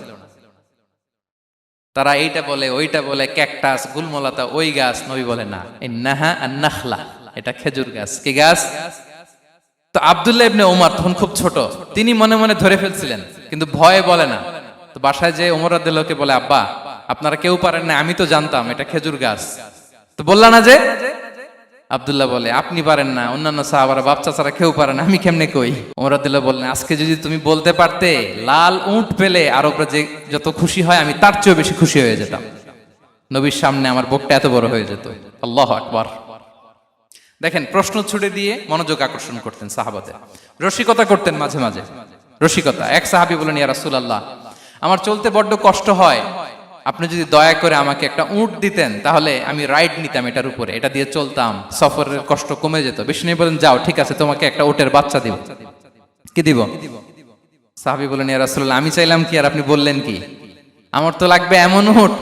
তারা এইটা বলে, ওইটা বলে, ক্যাকটাস, গুলমলাতা ওই গাছ। নবী বলে না, ইন্নাহা আন-নাখলা, এটা খেজুর গাছ। কি গাছ? তো আব্দুল্লাহ ইবনে ওমর তখন খুব ছোট, তিনি মনে মনে ধরে ফেলছিলেন, কিন্তু ভয়ে বলে না। তো বাসায় যে ওমর রাদিয়াল্লাহুকে বলে, আব্বা আপনারা কেউ পারেন না, আমি তো জানতাম এটা খেজুর গাছ, তো বললা না যে? আব্দুল্লাহ বলে, আপনি পারেন না, অন্যান্য সাহাবারা বাচ্চা ছাড়া কেউ পারে না, আমি কেমনে কই? ওমর রাদিয়াল্লাহু বললেন, আজকে যদি তুমি বলতে পারতে লাল উট পেলে আরবরা যে যত খুশি হয়, আমি তার চেয়েও বেশি খুশি হয়ে যেতাম। নবীর সামনে আমার বুকটা এত বড় হয়ে যেত। আল্লাহু আকবার। দেখেন, প্রশ্ন ছুড়ে দিয়ে মনোযোগ আকর্ষণ করতেন সাহাবাদের। রসিকতা করতেন মাঝে মাঝে, রসিকতা। এক সাহাবী বলেন, ইয়া রাসূলুল্লাহ, আমার চলতে বড্ড কষ্ট হয়, আপনি যদি দয়া করে আমাকে একটা উট দিতেন, তাহলে আমি রাইড নিতাম এটার উপরে, এটা দিয়ে চলতাম, সফরের কষ্ট কমে যেত। বিষ্ণু বলেন, যাও ঠিক আছে, তোমাকে একটা উটের বাচ্চা দিব। কি দিব? সাহাবী বলেন, ইয়া রাসূলুল্লাহ, আমি চাইলাম কি আর আপনি বললেন কি? আমার তো লাগবে এমন উট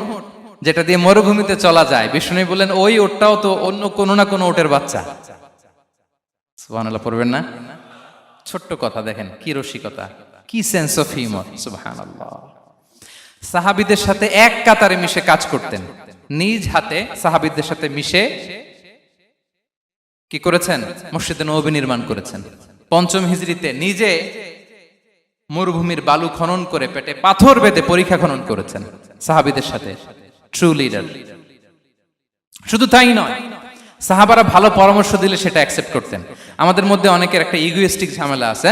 যেটা দিয়ে মরুভূমিতে চলা যায়। বিষ্ণু বললেন, ওই উটটাও তো অন্য কোনো না কোনো উটের বাচ্চা। সুবহানাল্লাহ পড়বেন না? ছোট্ট কথা, দেখেন কি রসিকতা, কি সেন্স অফ হিউমার। সুবহানাল্লাহ। সাহাবীদের সাথে এক কাতারে মিশে কাজ করতেন, নিজ হাতে সাহাবীদের সাথে মিশে কি করেছেন? মসজিদে নববী নির্মাণ করেছেন। ৫ম হিজরিতে নিজে মরুভূমির বালু খনন করে পেটে পাথর বেঁধে পরীক্ষা খনন করেছেন সাহাবীদের সাথে। True leader. শুধু তাই নয়, সাহাবারা ভালো পরামর্শ দিলে সেটা অ্যাকসেপ্ট করতেন। আমাদের মধ্যে অনেকের একটা ইগোইস্টিক ঝামেলা আছে,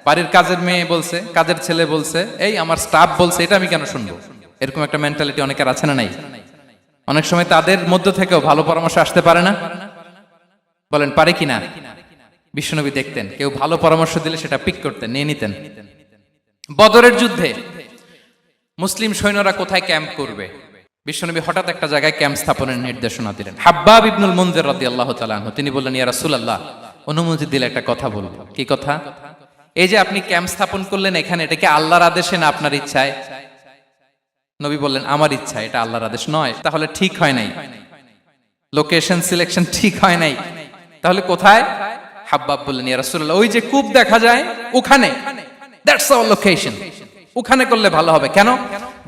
বাড়ির কাজের মেয়ে বলছে, কাজের ছেলে বলছে, এই আমার স্টাফ বলছে, এটা আমি কেন শুনবো? এরকম একটা মেন্টালিটি অনেকের আছে না নাই? অনেক সময় তাদের মধ্য থেকেও ভালো পরামর্শ আসতে পারে না? বলেন পারে কিনা? বিশ্বনবী দেখতেন, কেউ ভালো পরামর্শ দিলে সেটা পিক করতেন, নিয়ে নিতেন। বদরের যুদ্ধে মুসলিম সৈন্যরা কোথায় ক্যাম্প করবে, বিশ্বনবী হঠাৎ একটা জায়গায় ক্যাম্প স্থাপনের নির্দেশনা দিলেন। হাব্বাব ইবনুল মুনজির রাদিয়াল্লাহু তাআলা আনহু তিনি বললেন, ইয়া রাসূলুল্লাহ, অনুমতি দিলে একটা কথা বলবো। কি কথা? এই যে আপনি ক্যাম্প স্থাপন করলেন এখানে, এটা কি আল্লাহর আদেশে না আপনার ইচ্ছায়? নবী বললেন, আমার ইচ্ছা, এটা আল্লাহর আদেশ নয়। তাহলে ঠিক হয় নাই, লোকেশন সিলেকশন ঠিক হয় নাই। তাহলে কোথায়? হাব্বাব বললেন, ইয়া রাসূলুল্লাহ, ওই যে কূপ দেখা যায় ওখানে, দ্যাটস আওয়ার লোকেশন, ওখানে করলে ভালো হবে। কেন?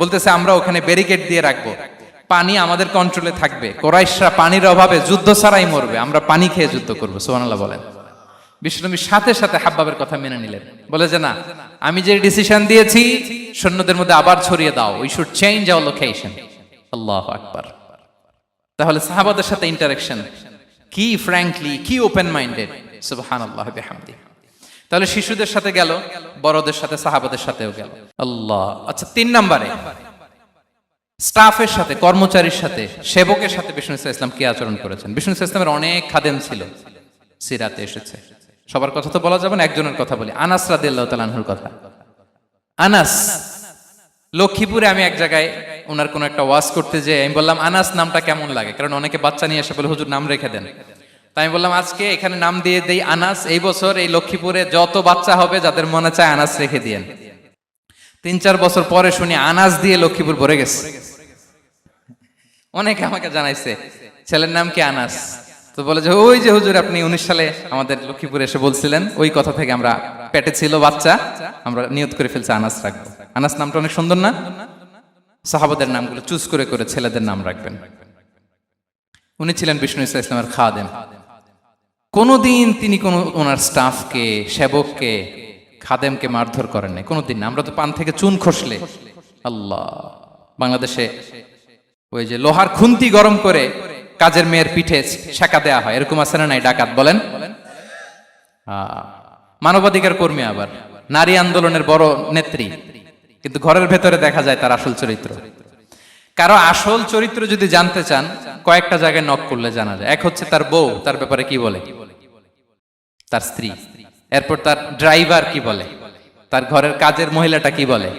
বলতেছে, আমরা ওখানে ব্যারিকেড দিয়ে রাখবো, পানি আমাদের কন্ট্রোলে থাকবে, কুরাইশরা পানির অভাবে যুদ্ধ ছাড়াই মরবে, আমরা পানি খেয়ে যুদ্ধ করবো। সুবহানাল্লাহ বলেন। বিশ্বনবী সাথে সাথে হাব্বাবের কথা মেনে নিলেন, বলে যে না, আমি যে ডিসিশন দিয়েছি সৈন্যদের মধ্যে আবার ছড়িয়ে দাও, we should change our location. আল্লাহু আকবার। তাহলে সাহাবাদের সাথে ইন্টারেকশন কি ফ্র্যাঙ্কলি, কি ওপেন মাইন্ডেড। সুবহানাল্লাহ বিহামদিহি। তাহলে শিশুদের সাথে গেল, বড়দের সাথে, সাহাবাদের সাথেও গেল। আল্লাহ। আচ্ছা, ৩ নম্বরে স্টাফের সাথে, কর্মচারীর সাথে, সেবকের সাথে বিষ্ণু ইসলাম কি আচরণ করেছেন? বিষ্ণু ইসলামের অনেক খাদেম ছিল, সিরাতে এসেছে। সবার কথা তো বলা যাবে না, একজনের কথা বলি, আনাস রাদিয়াল্লাহু তাআলা আনহুর কথা। আনাস, লক্ষ্মীপুরে আমি এক জায়গায় ওনার কোনো একটা ওয়াজ করতে যে আমি বললাম আনাস নামটা কেমন লাগে, কারণ অনেকে বাচ্চা নিয়ে এসে বলে হুজুর নাম রেখে দেন। তাই আমি বললাম আজকে এখানে নাম দিয়ে দেই আনাস, এই বছর এই লক্ষ্মীপুরে যত বাচ্চা হবে যাদের মনে চায় আনাস রেখে দিয়েন। 3-4 বছর পরে শুনি আনাস দিয়ে লক্ষ্মীপুর ভরে গেছে। অনেকে আমাকে জানাইছে ছেলের নাম কি আনাস, তো বলে যে ওই যে হুজুর আপনি 19 সালে আমাদের লক্ষ্মীপুরে এসে বলছিলেন, ওই কথা থেকে আমরা পেটে ছিল বাচ্চা, আমরা নিয়ত করে ফেলছি আনাস রাখবো। আনাস নামটা অনেক সুন্দর না? সাহাবাদের নামগুলো চুজ করে করে ছেলেদের নাম রাখবেন। উনি ছিলেন বিষ্ণু ইসা ইসলামের খাদেম। কোনোদিন তিনি কোন ওনার স্টাফকে, সেবককে, খাদেমকে মারধর করেন নাই, কোনোদিন না। আমরা তো পান থেকে চুন খসলে আল্লাহ, বাংলাদেশে ওই যে লোহার খুন্তি গরম করে কাজের মেয়ের পিঠে শেখা দেয়া হয়, এরকম আছে না নাই? ডাকাত বলেন, মানবাধিকার কর্মী, আবার নারী আন্দোলনের বড় নেত্রী, কিন্তু ঘরের ভেতরে দেখা যায় তার আসল চরিত্র। কারো আসল চরিত্র যদি জানতে চান কয়েকটা জায়গায় নক করলে জানা যায়। এক হচ্ছে তার বউ তার ব্যাপারে কি বলে, তার স্ত্রী। এরপর তার ড্রাইভার কি বলে, তার ঘরের কাজের মহিলাটা কি বলে।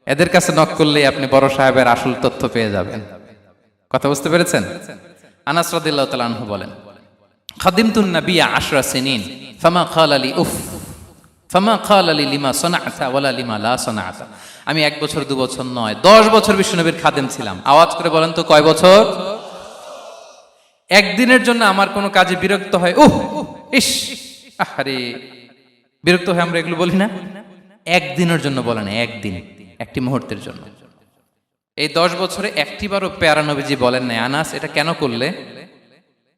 এদের কাছে নক করলেই আপনি বড় সাহেবের আসল তথ্য পেয়ে যাবেন। কথা বুঝতে পেরেছেন? আনাস রাদিয়াল্লাহু তাআলা আনহু বলেন, খাদিমতুন নাবিয়্যা 10 সিনিন ফামা ক্বালা লি উফ ফামা ক্বালা লি লিমা সানা'তা ওয়ালা লিমা লা সানা'তা। আমি 1 বছর 2 বছর নয়, 10 বছর বিশ্বনবীর খাদেম ছিলাম। আওয়াজ করে বলেন তো কয় বছর? একদিনের জন্য আমার কোনো কাজে বিরক্ত হয়, উহ ইস আরে, বিরক্ত হয় আমরা এগুলো বলি না? একদিনের জন্য বলে না, একদিন, একটি মুহূর্তের জন্য। এই 10 বছরে একটিবারও পেয়ারা নবীজি বলেন নাই আনাস এটা কেন করলে,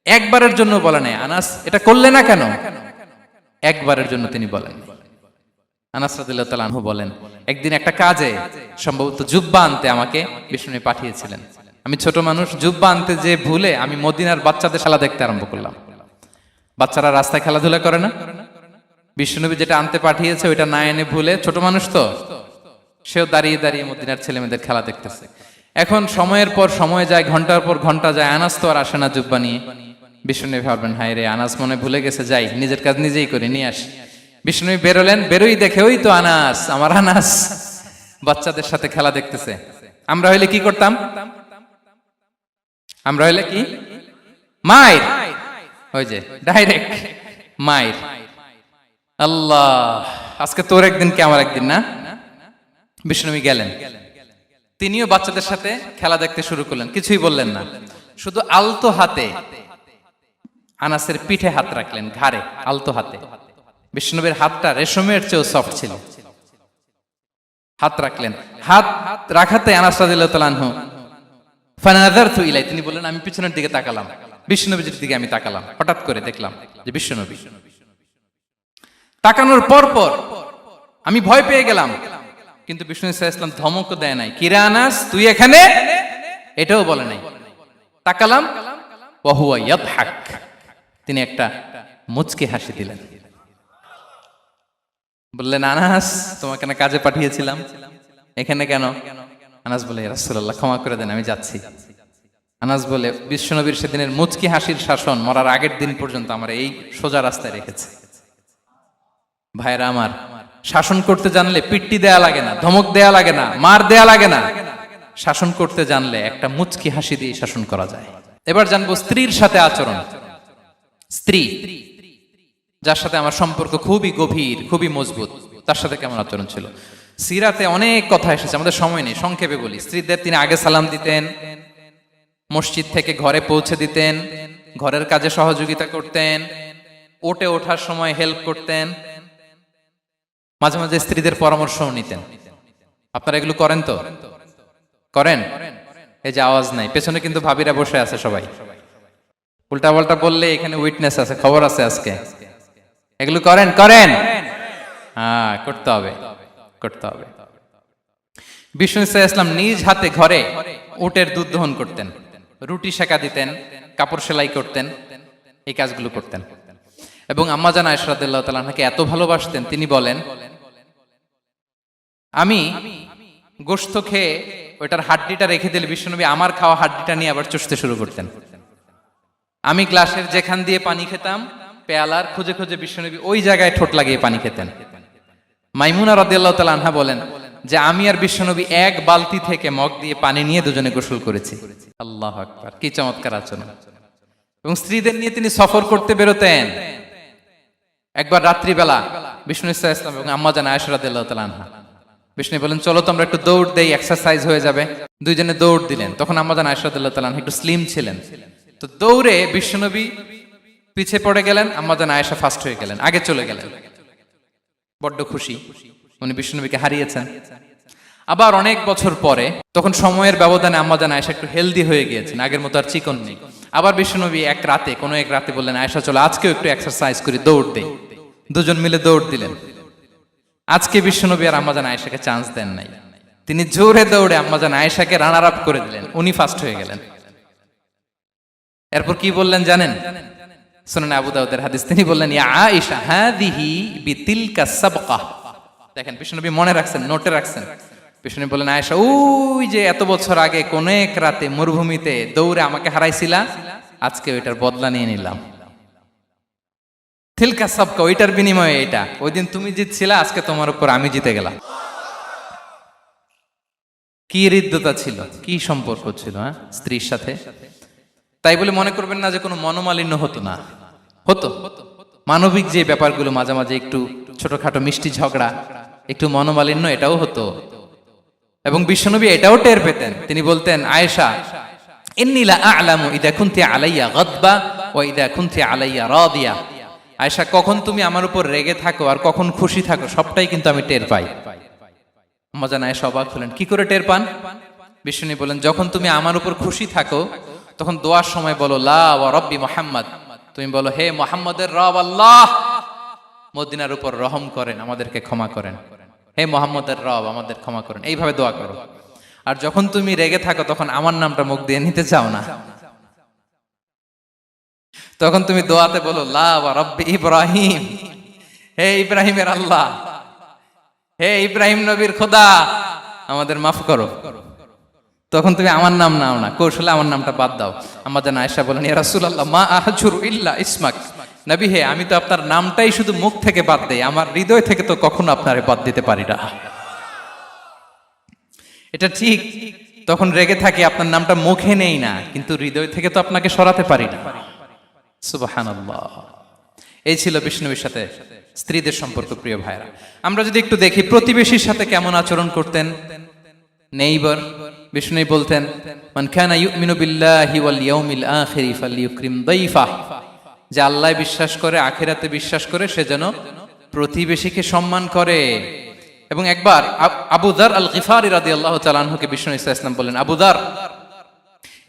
একবারের জন্য বলে নাই আনাস এটা করলে না কেন, একবারের জন্য তিনি বলেন। আনাস রাদিয়াল্লাহু তাআলা আনহু বলেন, একদিন একটা কাজে সম্ভবত জুব্বা আনতে আমাকে বিষ্ণু পাঠিয়েছিলেন। আমি ছোট মানুষ, জুব্বা আনতে যে ভুলে আমি মদিনার বাচ্চাদের খেলা দেখতে আরম্ভ করলাম। বাচ্চারা রাস্তায় খেলাধুলা করে না, বিষ্ণুনবী যেটা আনতে পাঠিয়েছে ওইটা না এনে ভুলে, ছোট মানুষ তো, সেও দাঁড়িয়ে দাঁড়িয়ে মদিনার ছেলেমেয়েদের খেলা দেখতেছে। এখন সময়ের পর সময় যায়, ঘন্টার পর ঘন্টা যায়, আনাস তো আর আসে না জুব্বা নিয়ে। বিষ্ণুনবী ভাবলেন হায় রে, আনাস মনে ভুলে গেছে, যাই নিজের কাজ নিজেই করে নিয়ে আসি। বিষ্ণুনবী বেরোলেন, বেরোই দেখে ওই তো আনাস, আমার আনাস বাচ্চাদের সাথে খেলা দেখতেছে। আমরা হইলে কি করতাম? আমরা হইলে কি মাইর, ওই যে ডাইরেক্ট মাইর। আল্লাহ, আজকে তোর একদিন কি আমার একদিন না? বিষ্ণুনবী গেলেন, তিনিও বাচ্চাদের সাথে খেলা দেখতে শুরু করলেন, কিছুই বললেন না, শুধু আলতো হাতে আনাসের পিঠে হাত রাখলেন, ঘাড়ে আলতো হাতে। বিষ্ণুনবীর হাতটা রেশমের চেয়েও সফট ছিল। হাত রাখলেন, হাত রাখাতে আনাস রাদিয়াল্লাহু তাআলা আনহু ফানাযারতু ইলাই, তিনি বললেন আমি পিছনের দিকে তাকালাম, বিষ্ণুনবীর দিকে আমি তাকালাম, হঠাৎ করে দেখলাম যে বিষ্ণুনবী। তাকানোর পর পর আমি ভয় পেয়ে গেলাম, কিন্তু বিষ্ণু সাল্লাল্লাহু আলাইহি ওয়াসাল্লাম ধমকও দেয় নাই, কিরে আনাস তুই এখানে, এটাও বলে নাই। তাকালাম, ওয়া হুয়া ইয়াদহাক, তিনি একটা মুচকি হাসি দিলেন, বললেন আনাস তোমাকে না কাজে পাঠিয়েছিলাম, এখানে কেন? আনাস বলে ইয়া রাসূলুল্লাহ ক্ষমা করে দেন, আমি যাচ্ছি। আনাস বলে বিশ্বনবীর সেদিনের মুচকি হাসির শাসন মরার আগের দিন পর্যন্ত আমার এই সোজা রাস্তায় রেখেছে। ভাইরা আমার, শাসন করতে জানলে পিট্টি দেয়া লাগে না, ধমক দেয়া লাগে না, মার দেয়া লাগে না। শাসন করতে জানলে একটা মুচকি হাসি দিয়ে শাসন করা যায়। এবার জানবো স্ত্রীর সাথে আচরণ। স্ত্রী যার সাথে আমার সম্পর্ক খুবই গভীর, খুবই মজবুত, তার সাথে কেমন আচরণ ছিল। সিরাতে অনেক কথা এসেছে, আমাদের সময় নেই, সংক্ষেপে বলি। স্ত্রীদের তিনি আগে সালাম দিতেন, মসজিদ থেকে ঘরে পৌঁছে দিতেন, ঘরের কাজে সহযোগিতা করতেন, ওটে ওঠার সময় হেল্প করতেন, মাঝে মাঝে স্ত্রীদের পরামর্শও নিতেন। আপনারা এগুলো করেন তো? করেন? এই যে আওয়াজ নাই, পেছনে কিন্তু ভাবিরা বসে আছে সবাই। উল্টা পাল্টা বললে এখানে উইটনেস আছে, খবর আছে আজকে। এগুলো করেন? করেন? হ্যাঁ, করতে হবে, করতে হবে। বিষ্ণু সাল্লাল্লাহু আলাইহি ওয়াসাল্লাম নিজ হাতে ঘরে উটের দুধ দহন করতেন, রুটি সেকা দিতেন, কাপড় সেলাই করতেন, এই কাজগুলো করতেন। এবং আম্মা জান আয়েশা রাদিয়াল্লাহু তাআলা আনহাকে এত ভালোবাসতেন, তিনি বলেন আমি গোশত খেয়ে ওইটার হাড্ডিটা রেখে দিলে বিশ্বনবী আমার খাওয়া হাড্ডিটা নিয়ে আবার চুষতে শুরু করতেন। আমি গ্লাসের যেখান দিয়ে পানি খেতাম, পেয়ালার খুঁজে খুঁজে বিশ্বনবী ওই জায়গায় ঠোঁট লাগিয়ে পানি খেতেন। মাইমুনা রাদিয়াল্লাহু তাআলা আনহা বলেন যে আমি আর বিশ্বনবী এক বালতি থেকে মগ দিয়ে পানি নিয়ে দুজনে গোসল করেছি। আল্লাহু আকবার, কি চমৎকার আচরণ। এবং স্ত্রীদের নিয়ে তিনি সফর করতে বেরোতেন। একবার রাত্রিবেলা বিষ্ণু ইসলাম ইসলাম এবং আম্মা জান আয়েশা রাদিয়াল্লাহু তাআলা আনহা, বিষ্ণু বলেন চলো তো আমরা একটু দৌড় দেই, এক্সারসাইজ হয়ে যাবে। দুইজনে দৌড় দিলেন। তখন আম্মা জান আয়েশা রাদিয়াল্লাহু তাআলা আনহা একটু স্লিম ছিলেন, তো দৌড়ে বিশ্বনবী পিছে পড়ে গেলেন, আম্মা জান আয়েশা ফার্স্ট হয়ে গেলেন, আগে চলে গেলেন। বড্ড খুশি, উনি বিশ্বনবীকে হারিয়েছেন। আবার অনেক বছর পরে, তখন সময়ের ব্যবধানে আম্মা জান আয়েশা একটু হেলদি হয়ে গিয়েছেন, আগের মতো আর চিকন নেই। আবার বিশ্বনবী এক রাতে বললেন, আয়েশা চলো আজকেও একটু এক্সারসাইজ করি, দৌড় দেই। দুজন মিলে দৌড় দিলেন। আজকে বিশ্বনবী আর আম্মা জান আয়েশাকে চান্স দেন নাই, তিনি জোরে দৌড়ে আম্মা জান আয়েশাকে রানার আপ করে দিলেন, উনি ফার্স্ট হয়ে গেলেন। এরপর কি বললেন জানেন? সুনান আবু দাউদের হাদিস, তিনি বললেন ইয়া আয়েশা হাদিহি বিতিলকা সাবকা। দেখেন বিশ্বনবী মনে রাখছেন, নোটে রাখছেন। বিশ্বনবী বললেন, আয়েশা ওই যে এত বছর আগে কোন এক রাতে মরুভূমিতে দৌড়ে আমাকে হারাইছিলা, আজকে ওইটার বদলা নিয়ে নিলাম। তিলকা সাবকা, ওইটার বিনিময়ে এটা। ওই দিন তুমি জিতছিলা, আজকে তোমার উপর আমি জিতে গেলাম। কি হৃদ্যতা ছিল, কি সম্পর্ক ছিল স্ত্রীর সাথে। তাই বলে মনে করবেন না যে কোনো মনোমালিন্য হতো না, হতো। মানবিক যে ব্যাপারগুলো, মাঝে মাঝে একটু ছোটখাটো মিষ্টি ঝগড়া, একটু মনোমালিন্য, এটাও হতো। এবং বিশ্বনবী এটাও টের পেতেন। তিনি বলতেন, আয়েশা ইন্নী লা আ'লামু ইযা কুনতি আলাইয়া গাদবা ওয়া ইযা কুনতি আলাইয়া রাদিয়া। আয়েশা, কখন তুমি আমার উপর রেগে থাকো আর কখন খুশি থাকো, সবটাই কিন্তু আমি টের পাই। আম্মা জান আয়েশা অবাক হলেন, কি করে টের পান? বিশ্বনবী বলেন, যখন তুমি আমার উপর খুশি থাকো তখন দোয়ার সময় বলো লা ওয়া রাব্বি মুহাম্মদ, তুমি বলো হে মুহাম্মদের রব আল্লাহ, মদিনার উপর রহম করেন, আমাদেরকে ক্ষমা করেন। হে মুহাম্মদের রব, আমাদের ক্ষমা করেন, এইভাবে দোয়া করো। আর যখন তুমি রেগে থাকো তখন আমার নামটা মুখ দিয়ে নিতে চাও না, তখন তুমি দোয়াতে বলো লা ওয়া রাব্বি ইব্রাহিম, হে ইব্রাহিমের আল্লাহ, হে ইব্রাহিম নবীর খোদা, আমাদের মাফ করো। তখন তুমি আমার নাম নাও না, কৌশলে আমার নামটা বাদ দাও। আমাদের আয়েশা বলেন, ইয়া রাসূলুল্লাহ মা আহজুরু ইল্লা ইসমাক, নবী হে আমি তো আপনার নামটাই শুধু মুখ থেকে বাদ দেই, আমার হৃদয় থেকে তো কখনো আপনারে বাদ দিতে পারি না। এটা ঠিক, তখন রেগে থাকি, আপনার নামটা মুখে নেই না, কিন্তু হৃদয় থেকে তো আপনাকে সরাতে পারি না। সুবহানাল্লাহ। এই ছিল বিষ্ণুবীর সাথে স্ত্রীদের সম্পর্ক। প্রিয় ভাইরা, আমরা যদি একটু দেখি প্রতিবেশীর সাথে কেমন আচরণ করতেন। নেইবার, বিষ্ণু বলতেন, মান কানা ইউমিনু বিল্লাহি ওয়াল ইয়াউমিল আখিরি ফালইউকরিম দাইফা, যে আল্লাহ বিশ্বাস করে, আখিরাতে বিশ্বাস করে, সে যেন প্রতিবেশীকে সম্মান করে। এবং একবার আবু যার আল গিফারি রাদিয়াল্লাহু তাআলা আনহুকে বিষ্ণু ইসা ইসলাম বললেন, আবু যার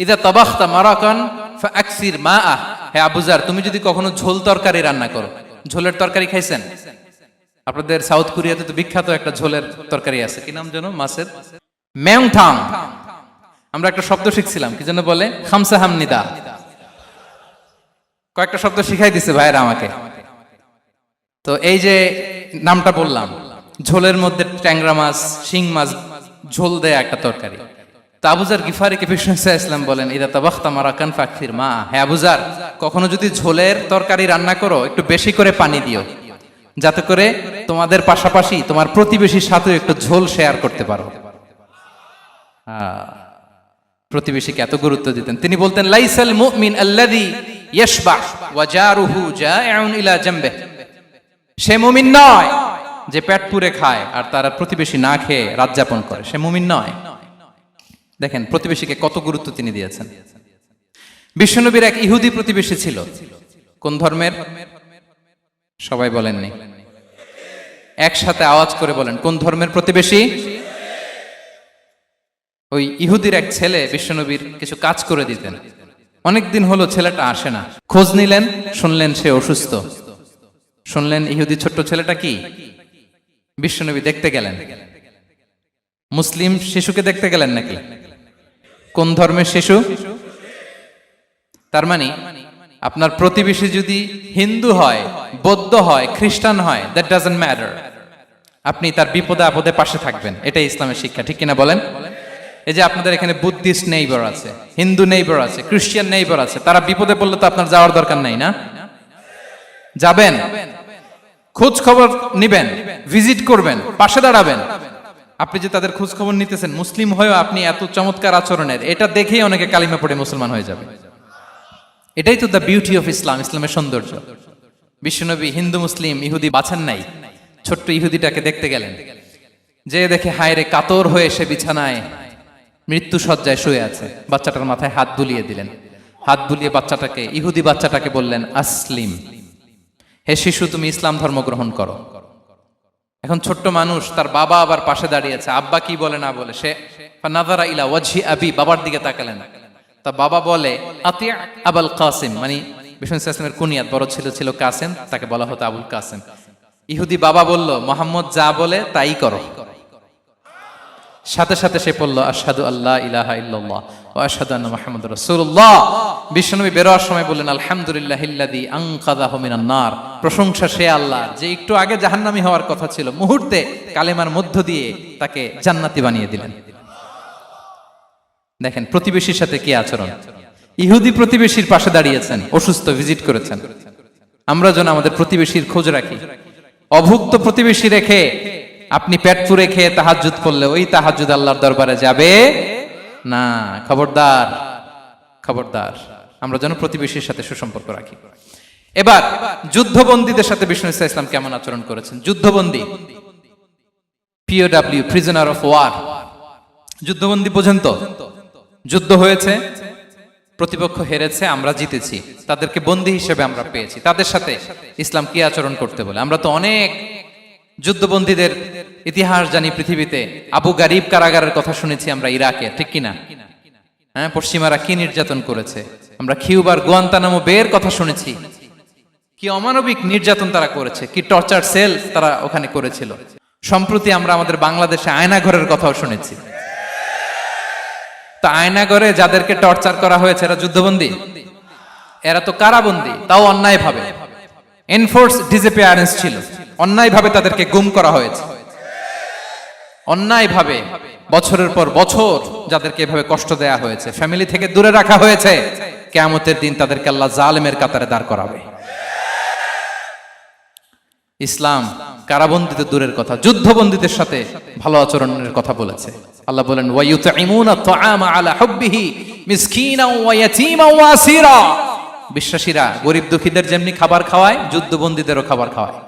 ইযা তাবাখতা মারাকান ফাআকসির মাআ, হে আবু যার তুমি যদি কখনো ঝোল তরকারি রান্না করো, ঝোলের তরকারি খাইছেন? আপনাদের সাউথ কোরিয়াতে তো বিখ্যাত একটা ঝোলের তরকারি আছে, কি নাম যেন, মাছের মেয়ংথাং। আমরা একটা শব্দ শিখছিলাম, কি যেন বলে, খামসা হামনিদা। কয়েকটা শব্দ শিখাই দিছে ভাইয়েরা আমাকে। তো এই যে নামটা বললাম, ঝোলের মধ্যে ট্যাংরা মাছ, শিং মাছ ঝোল দেয়া একটা তরকারি। তো আবু যার গিফারিকে বিষ্ণু ইসলাম বলেন, ইদা তাবাখতা মারাকান ফাকসির মা, হে আবু যার কখনো যদি ঝোলের তরকারি রান্না করো একটু বেশি করে পানি দিও, যাতে করে তোমাদের পাশাপাশি তোমার প্রতিবেশীর সাথে একটু ঝোল শেয়ার করতে পারো। প্রতিবেশীকে এত গুরুত্ব দিতেন। তিনি বলতেন, লাইসাল মুমিন আল্লাযী ইয়াশবা ওয়া জারুহু জাইউন ইলা জামবিহি, সে মুমিন নয় যে পেট পুরে খায় আর তার প্রতিবেশী না খেয়ে রাত যাপন করে, সে মুমিন নয়। দেখেন প্রতিবেশীকে কত গুরুত্ব তিনি দিয়েছেন। বিশ্বনবীর এক ইহুদি প্রতিবেশী ছিল। কোন ধর্মের? সবাই বলেননি, একসাথে আওয়াজ করে বলেন, কোন ধর্মের প্রতিবেশী? ওই ইহুদির এক ছেলে বিশ্বনবীর কিছু কাজ করে দিতেন। অনেকদিন হলো ছেলেটা আসে না, খোঁজ নিলেন, শুনলেন সে অসুস্থ। শুনলেন ইহুদি ছোট্ট ছেলেটা কি, বিশ্বনবী দেখতে গেলেন। মুসলিম শিশুকে দেখতে গেলেন নাকি? কোন ধর্মের শিশু? তার মানে আপনার প্রতিবেশী যদি হিন্দু হয়, বৌদ্ধ হয়, খ্রিস্টান হয়, দ্যাট ডাজন্ট ম্যাটার, আপনি তার বিপদে আপদে পাশে থাকবেন। এটাই ইসলামের শিক্ষা, ঠিক কিনা বলেন? এই যে আপনাদের এখানে বুদ্ধিস্ট নেইবার আছে, হিন্দু নেইবার আছে, খ্রিস্টান নেইবার আছে, তারা বিপদে পড়লে তো আপনার যাওয়ার দরকার নাই না? যাবেন, খোঁজ খবর নিবেন, ভিজিট করবেন, পাশে দাঁড়াবেন। আপনি যে তাদের খোঁজ খবর নিতেছেন, মুসলিম হয়েও আপনি এত চমৎকার আচরণের, এটা দেখেই অনেকে কালিমা পড়ে মুসলমান হয়ে যাবে। এটাই তো দ্য বিউটি অফ ইসলাম, ইসলামের সৌন্দর্য। বিশ্বনবী হিন্দু মুসলিম ইহুদি বাছেন নাই, ছোট্ট ইহুদিটাকে দেখতে গেলেন, যে দেখে হায় রে, কাতর হয়ে সে বিছানায় মৃত্যু শয্যায় শুয়ে আছে। বাচ্চাটার মাথায় হাত বুলিয়ে দিলেন, হাত বুলিয়ে বাচ্চাটাকে, ইহুদি বাচ্চাটাকে বললেন, আসলিম, হে শিশু তুমি ইসলাম ধর্ম গ্রহণ করো। এখন ছোট্ট মানুষ, তার বাবা আবার পাশে দাঁড়িয়ে আছে, আব্বা কি বলে না বলে, সে নাযারা ইলা ওয়াজহি আবি, বাবার দিকে তাকালেন। তা বাবা বলে আতি আবুল কাসিম, মানে বিষ্ণু ইসলামের কুনিয়াত, বড় ছিল ছিল কাসিম, তাকে বলা হতো আবুল কাসিম। ইহুদি বাবা বলল, মোহাম্মদ যা বলে তাই করো। সাথে সাথে সে পড়ল আশহাদু আল্লাহ ইলাহা ইল্লাল্লাহ ওয়া আশহাদু আন্না মুহাম্মাদুর রাসূলুল্লাহ। বিশ্বনবী বেরোয়ার সময় বললেন, আলহামদুলিল্লাহিল্লাযী আনকাযাহু মিনান নার, প্রশংসা সে আল্লাহর যে একটু আগে জাহান্নামী হওয়ার কথা ছিল, মুহূর্তে কালেমার মধ্য দিয়ে তাকে জান্নাতি বানিয়ে দিলেন। দেখেন প্রতিবেশীর সাথে কি আচরণ। ইহুদি প্রতিবেশীর পাশে দাঁড়িয়েছেন, অসুস্থ, ভিজিট করেছেন। আমরা যেন আমাদের প্রতিবেশীর খোঁজ রাখি। অভুক্ত প্রতিবেশী রেখে আপনি পেট পুরে খেয়ে তাহাজ্জুদ পড়লে ওই তাহাজ্জুদ আল্লাহর দরবারে যাবে না। খবরদার, খবরদার, আমরা যেন প্রতিবেশীর সাথে সুসম্পর্ক রাখি। এবার যুদ্ধবন্দীদের সাথে বিষ্ণু ইসলাম কেমন আচরণ করেছেন। যুদ্ধবন্দী, POW, প্রিজনার অফ ওয়ার, যুদ্ধবন্দী পর্যন্ত যুদ্ধ হয়েছে, প্রতিপক্ষ হেরেছে, আমরা জিতেছি, তাদেরকে বন্দী হিসেবে আমরা পেয়েছি, তাদের সাথে ইসলাম কি আচরণ করতে বলে। আমরা তো অনেক যুদ্ধবন্দীদের ইতিহাস জানি পৃথিবীতে। আবু গারিব কারাগারের কথা শুনেছি আমরা ইরাকে, ঠিক কিনা? হ্যাঁ, পশ্চিমারা কি নির্যাতন করেছে। আমরা কিউবার গুয়ান্তানামো বের কথা শুনেছি, কি অমানবিক নির্যাতন তারা করেছে, কি টর্চার সেল তারা ওখানে করেছিল। সম্প্রতি আমরা আমাদের বাংলাদেশে আয়নাঘরের কথাও শুনেছি। তা আয়নাঘরে যাদেরকে টর্চার করা হয়েছে এরা যুদ্ধবন্দী? এরা তো কারাবন্দী, তাও অন্যায় ভাবে। এনফোর্স ডিসঅ্যাপিয়ারেন্স ছিল, অন্যায় ভাবে তাদেরকে গুম করা হয়েছে। অন্যায় ভাবে বছরের পর বছর যাদেরকে এভাবে কষ্ট দেয়া হয়েছে, ফ্যামিলি থেকে দূরে রাখা হয়েছে, কিয়ামতের দিন তাদেরকে আল্লাহ জালেমের কাতারে দাঁড় করাবে। ইসলাম কারাবন্দীদের দূরের কথা, যুদ্ধবন্দীদের সাথে ভালো আচরণের কথা বলেছে। আল্লাহ বলেন, ওয়ায়ুতঈমুনা তুআমা আলা হুব্বিহি মিসকিনাও ওয়া ইয়াতীমান ওয়া আসীরা। বিশ্বাসীরা গরিব দুঃখীদের যেমনি খাবার খাওয়ায়, যুদ্ধবন্দীদেরও খাবার খাওয়ায়,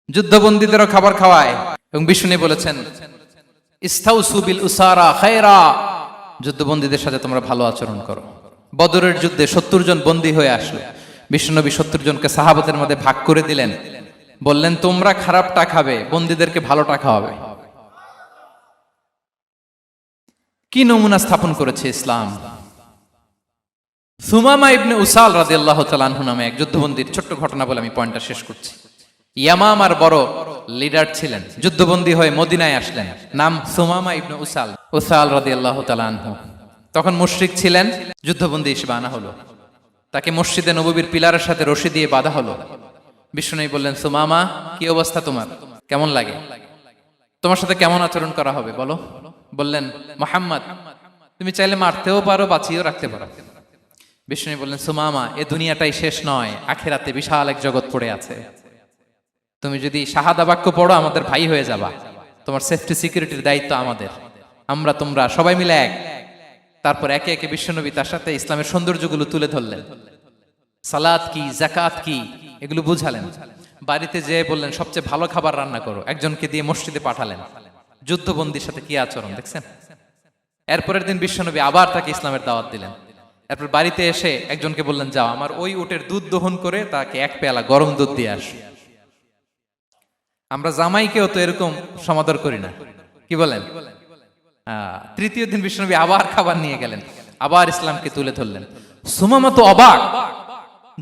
যুদ্ধবন্দীদেরও খাবার খাওয়ায়। এবং বিষ্ণু বলেছেন, ইস্তাউসু বিল উসারা খায়রা, যুদ্ধবন্দীদের সাথে তোমরা ভালো আচরণ করো। বদরের যুদ্ধে 70 জন বন্দী হয়ে আসলো। বিশ্বনবী 70 জনকে সাহাবাদের মধ্যে ভাগ করে দিলেন, বললেন তোমরা খারাপটা খাবে, বন্দীদেরকে ভালোটা খাওয়াবে। কি নমুনা স্থাপন করেছে ইসলাম। সুমামা ইবনে উসাল রাদিয়াল্লাহু তাআলা আনহু নামে এক যুদ্ধবন্দীর ছোট্ট ঘটনা বলে আমি পয়েন্টটা শেষ করছি। ইয়ামামার বড় লিডার ছিলেন, যুদ্ধবন্দী হয়ে মদিনায় আসলেন, নাম সুমামা ইবনে উসাল রাদিয়াল্লাহু তাআলা আনহু। তখন মুশরিক ছিলেন, যুদ্ধবন্দী হিসেবে আনা হলো। তাকে মসজিদে নববীর পিলারের সাথে রশি দিয়ে বাঁধা হলো। বিষ্ণু বললেন, সুমামা কি অবস্থা তোমার, কেমন লাগে, তোমার সাথে কেমন আচরণ করা হবে বলো। বললেন, মুহাম্মদ তুমি চাইলে মারতেও পারো, বাঁচিয়েও রাখতে পারো। বিষ্ণু বললেন, সুমামা এ দুনিয়াটাই শেষ নয়, আখিরাতে বিশাল এক জগৎ পড়ে আছে। তুমি যদি শাহাদা বাক্য পড়ো আমাদের ভাই হয়ে যাবা, তোমার সেফটি সিকিউরিটির দায়িত্ব আমাদের, আমরা তোমরা সবাই মিলে এক। তারপর একে একে বিশ্বনবী তার সাথে ইসলামের সৌন্দর্যগুলো তুলে ধরলেন। সালাত কি, যাকাত কি, এগুলো বুঝালেন। বাড়িতে যেয়ে বললেন সবচেয়ে ভালো খাবার রান্না করো, একজনকে দিয়ে মসজিদে পাঠালেন। যুদ্ধবন্দীর সাথে কি আচরণ দেখছেন। এরপরের দিন বিশ্বনবী আবার তাকে ইসলামের দাওয়াত দিলেন। এরপর বাড়িতে এসে একজনকে বললেন, যাও আমার ওই উটের দুধ দহন করে তাকে এক পেয়ালা গরম দুধ দিয়ে আস। আমরা জামাইকেও তো এরকম সমাদর করি না, কি বলেন। তৃতীয় দিন বিশ্বনবী আবার খাবার নিয়ে গেলেন, আবার ইসলামকে তুলে ধরলেন। সুমামা তো অবাক,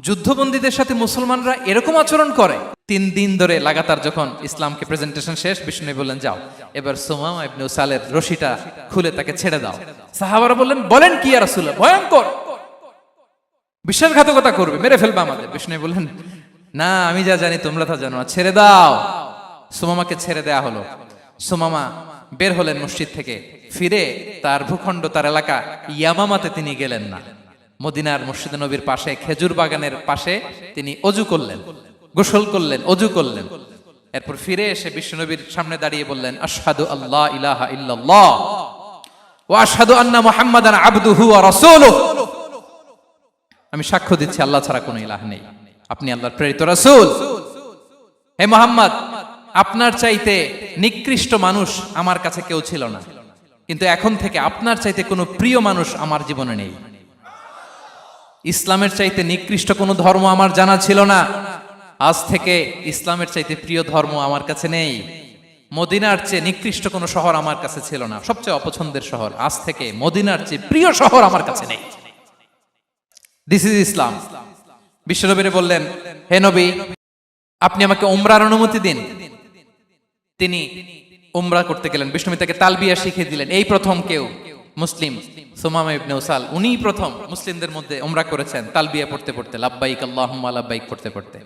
যুদ্ধবন্দীদের সাথে মুসলমানরা এরকম আচরণ করে। 3 দিন ধরে লাগাতার যখন ইসলামকে প্রেজেন্টেশন শেষ, বিষ্ণু বললেন, যাও এবার সুমামা ইবনে উসালের রশিটা খুলে তাকে ছেড়ে দাও। সাহাবারা বললেন, বলেন কি ইয়া রাসূলুল্লাহ, ভয়ঙ্কর, বিশ্বাসঘাতকতা করবে, মেরে ফেলবে আমাদের। বিষ্ণু বললেন, না আমি যা জানি তোমরা তা জানো না, ছেড়ে দাও। সুমামাকে ছেড়ে দেয়া হলো। সুমামা বের হলেন মসজিদ থেকে, ফিরে তার ভূখণ্ড, তার এলাকা ইয়ামামাতে তিনি গেলেন না। মদিনার মসজিদে নবীর পাশে খেজুর বাগানের পাশে তিনি অজু করলেন, গোসল করলেন, অজু করলেন। এরপর ফিরে এসে বিশ্বনবীর সামনে দাঁড়িয়ে বললেন, আশহাদু আল্লাহ ইলাহা ইল্লাল্লাহ ওয়া আশহাদু আন্না মুহাম্মাদান আবদুহু ওয়া রাসূলুহু। আমি সাক্ষ্য দিচ্ছি আল্লাহ ছাড়া কোনো ইলাহ নেই, আপনি আল্লাহর প্রেরিত রাসূল। হে মুহাম্মদ, আপনার চাইতে নিকৃষ্ট মানুষ আমার কাছে কেউ ছিল না, কিন্তু এখন থেকে আপনার চাইতে কোনো প্রিয় মানুষ আমার জীবনে নেই। ইসলামের চাইতে নিকৃষ্ট কোনো ধর্ম আমার জানা ছিল না, আজ থেকে ইসলামের চাইতে প্রিয় ধর্ম আমার কাছে নেই। মদিনার চেয়ে নিকৃষ্ট কোনো শহর আমার কাছে ছিল না, সবচেয়ে অপছন্দের শহর, আজ থেকে মদিনার চেয়ে প্রিয় শহর আমার কাছে নেই। দিস ইজ ইসলাম। বিশ্বনবী বললেন, হে নবী, আপনি আমাকে উমরার অনুমতি দিন। তিনি উমরা করতে গেলেন, বিশ্বনবী তাকে তালবিয়া শিখিয়ে দিলেন। এই প্রথম কেউ মুসলিম সুমামা ইবনে উসাল, উনিই প্রথম মুসলিমদের মধ্যে উমরা করেছেন তালবিয়া পড়তে পড়তে, লাব্বাইক আল্লাহুম্মা লাব্বাইক পড়তে পড়তে।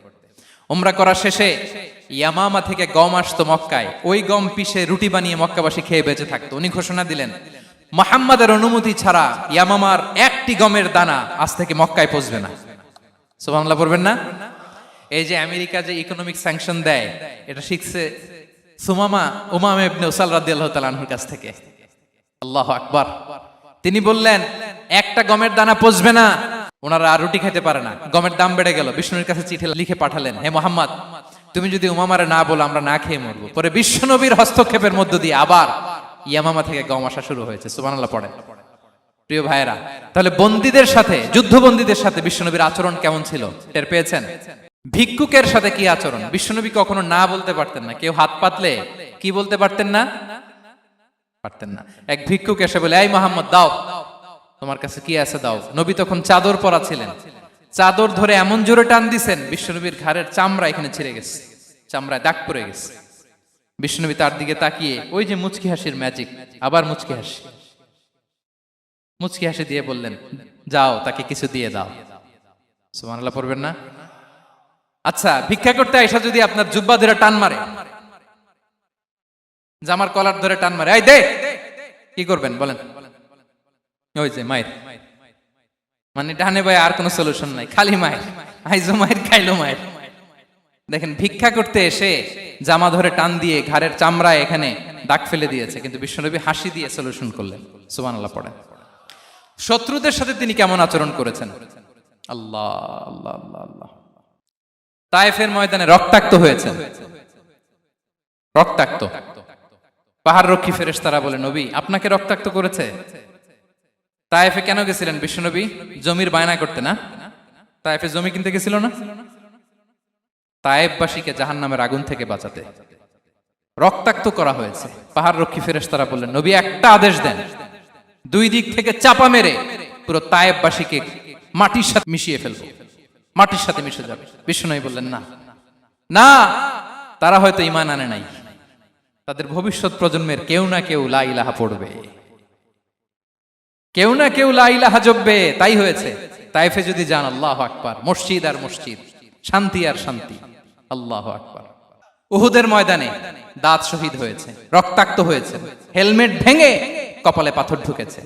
উমরা করা শেষে ইয়ামামা থেকে গম আসতো মক্কায়, ওই গম পিষে রুটি বানিয়ে মক্কাবাসী খেয়ে বেঁচে থাকতো। উনি ঘোষণা দিলেন, মুহাম্মাদের অনুমতি ছাড়া ইয়ামামার একটি গমের দানা আজ থেকে মক্কায় পৌঁছবে না। সুবহানাল্লাহ পড়বেন না? এই যে আমেরিকা যে ইকোনমিক স্যাংশন দেয়, এটা শিখছে উমামা ইবনে উসাল রাদিয়াল্লাহু তাআলা আনহুর কাছ থেকে। আল্লাহু আকবার। তিনি বললেন, একটা গমের দানা পচবে না, ওনারা আর রুটি খেতে পারে না। গমের দাম বেড়ে গেল, বিষ্ণুর কাছে চিঠি লিখে পাঠালেন, হে মুহাম্মদ, তুমি যদি উমামারে না বলো আমরা না খেয়ে মরবো। পরে বিশ্বনবীর হস্তক্ষেপের মধ্য দিয়ে আবার ইয়ামামা থেকে গম আসা শুরু হয়েছে। সুবহানাল্লাহ পড়েন। প্রিয় ভাইয়েরা, তাহলে বন্দীদের সাথে, যুদ্ধবন্দীদের সাথে বিশ্বনবীর আচরণ কেমন ছিল টের পেয়েছেন? ভিক্ষুকের সাথে কি আচরণ? বিশ্বনবী কখনো না বলতে পারতেন না। কেউ হাত পাতলে কি বলতে পারতেন না? পারতেন না। এক ভিক্ষুক এসে বলে, এই মুহাম্মদ দাও, তোমার কাছে কি আছে দাও। নবী তখন চাদর পরা ছিলেন, চাদর ধরে এমন জোরে টান দিছেন বিশ্বনবীর ঘাড়ের চামড়া এখানে ছিঁড়ে গেছে, চামড়ায় দাগ পড়ে গেছে। বিশ্বনবী তার দিকে তাকিয়ে, ওই যে মুচকি হাসির ম্যাজিক, আবার মুচকি হাসি, মুচকি হাসি দিয়ে বললেন, যাও তাকে কিছু দিয়ে দাও। সুবহানাল্লাহ পড়বেন না? আচ্ছা, ভিক্ষা করতে আইসা যদি আপনার জুব্বা ধরে টান মারে, জামার কলার ধরে টান মারে, এই দে, কি করবেন বলেন? ওই যে মায়ের, মানে ডানে ভাই আর কোনো সলিউশন নাই, খালি মায়ের, আইজো মায়ের খাইলো মায়ের। দেখেন, ভিক্ষা করতে এসে জামা ধরে টান দিয়ে ঘাড়ের চামড়ায় এখানে দাগ ফেলে দিয়েছে, কিন্তু বিশ্বনবী হাসি দিয়ে সলিউশন করলেন। সুবহানাল্লাহ পড়েন। শত্রুদের সাথে তিনি কেমন আচরণ করেছেন? আল্লাহ আল্লাহ আল্লাহ আল্লাহ। তায়েফের ময়দানে রক্তাক্ত হয়েছে, রক্তাক্ত। পাহাড় রক্ষী ফেরেশতারা বলে, নবী আপনাকে রক্তাক্ত করেছে? তায়েফে কেন গেছিলেন বিশ্বনবী? জমির বায়না করতে না? তায়েফে জমি কিনতে গেছিল না? তায়েফবাসীকে জাহান্নামের আগুন থেকে বাঁচাতে রক্তাক্ত করা হয়েছে। পাহাড় রক্ষী ফেরেশতারা বললেন, নবী একটা আদেশ দেন, দুই দিক থেকে চাপা মেরে পুরো তায়েফবাসীকে মাটির সাথে মিশিয়ে ফেলবো, মাটির সাথে মিশে যাবে। বিশ্বনবী বললেন, না না, তারা হয়তো ঈমান আনে নাই, তাদের ভবিষ্যৎ প্রজন্মের কেউ না কেউ লা ইলাহা পড়বে, কেউ না কেউ লা ইলাহা জপবে। তাই হয়েছে। তায়েফে যদি যান, আল্লাহু আকবার, মসজিদ আর মসজিদ, শান্তি আর শান্তি। আল্লাহু আকবার। উহুদের ময়দানে দাঁত শহীদ হয়েছে, রক্তাক্ত হয়েছে, হেলমেট ভেঙে কপালে পাথর ঢুকেছে।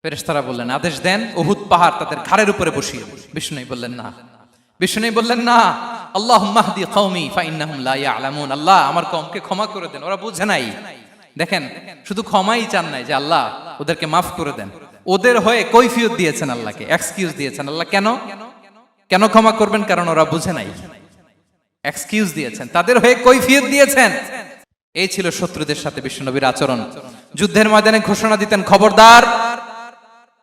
ফেরেশতারা বললেন, আদেশ দেন উহুদ পাহাড় তাদের ঘাড়ের উপরে বসিয়ে। বিষ্ণু বললেন, না। বিষ্ণু বললেন, না, আল্লাহুম্মা হদি কওমি ফাইন্নাহুম লা ইয়ালামুন। আল্লাহ আমার কওমকে ক্ষমা করে দেন, ওরা বুঝে নাই। দেখেন, শুধু ক্ষমাই চান নাই যে আল্লাহ ওদেরকে মাফ করে দেন, ওদের হয়ে কৈফিয়ত দিয়েছেন আল্লাহকে, এক্সকিউজ দিয়েছেন। আল্লাহ কেন কেন ক্ষমা করবেন? কারণ ওরা বুঝে নাই, এক্সকিউজ দিয়েছেন, তাদের হয়ে কৈফিয়ত দিয়েছেন। এই ছিল শত্রুদের সাথে বিশ্বনবীর আচরণ। যুদ্ধের ময়দানে ঘোষণা দিতেন, খবরদার,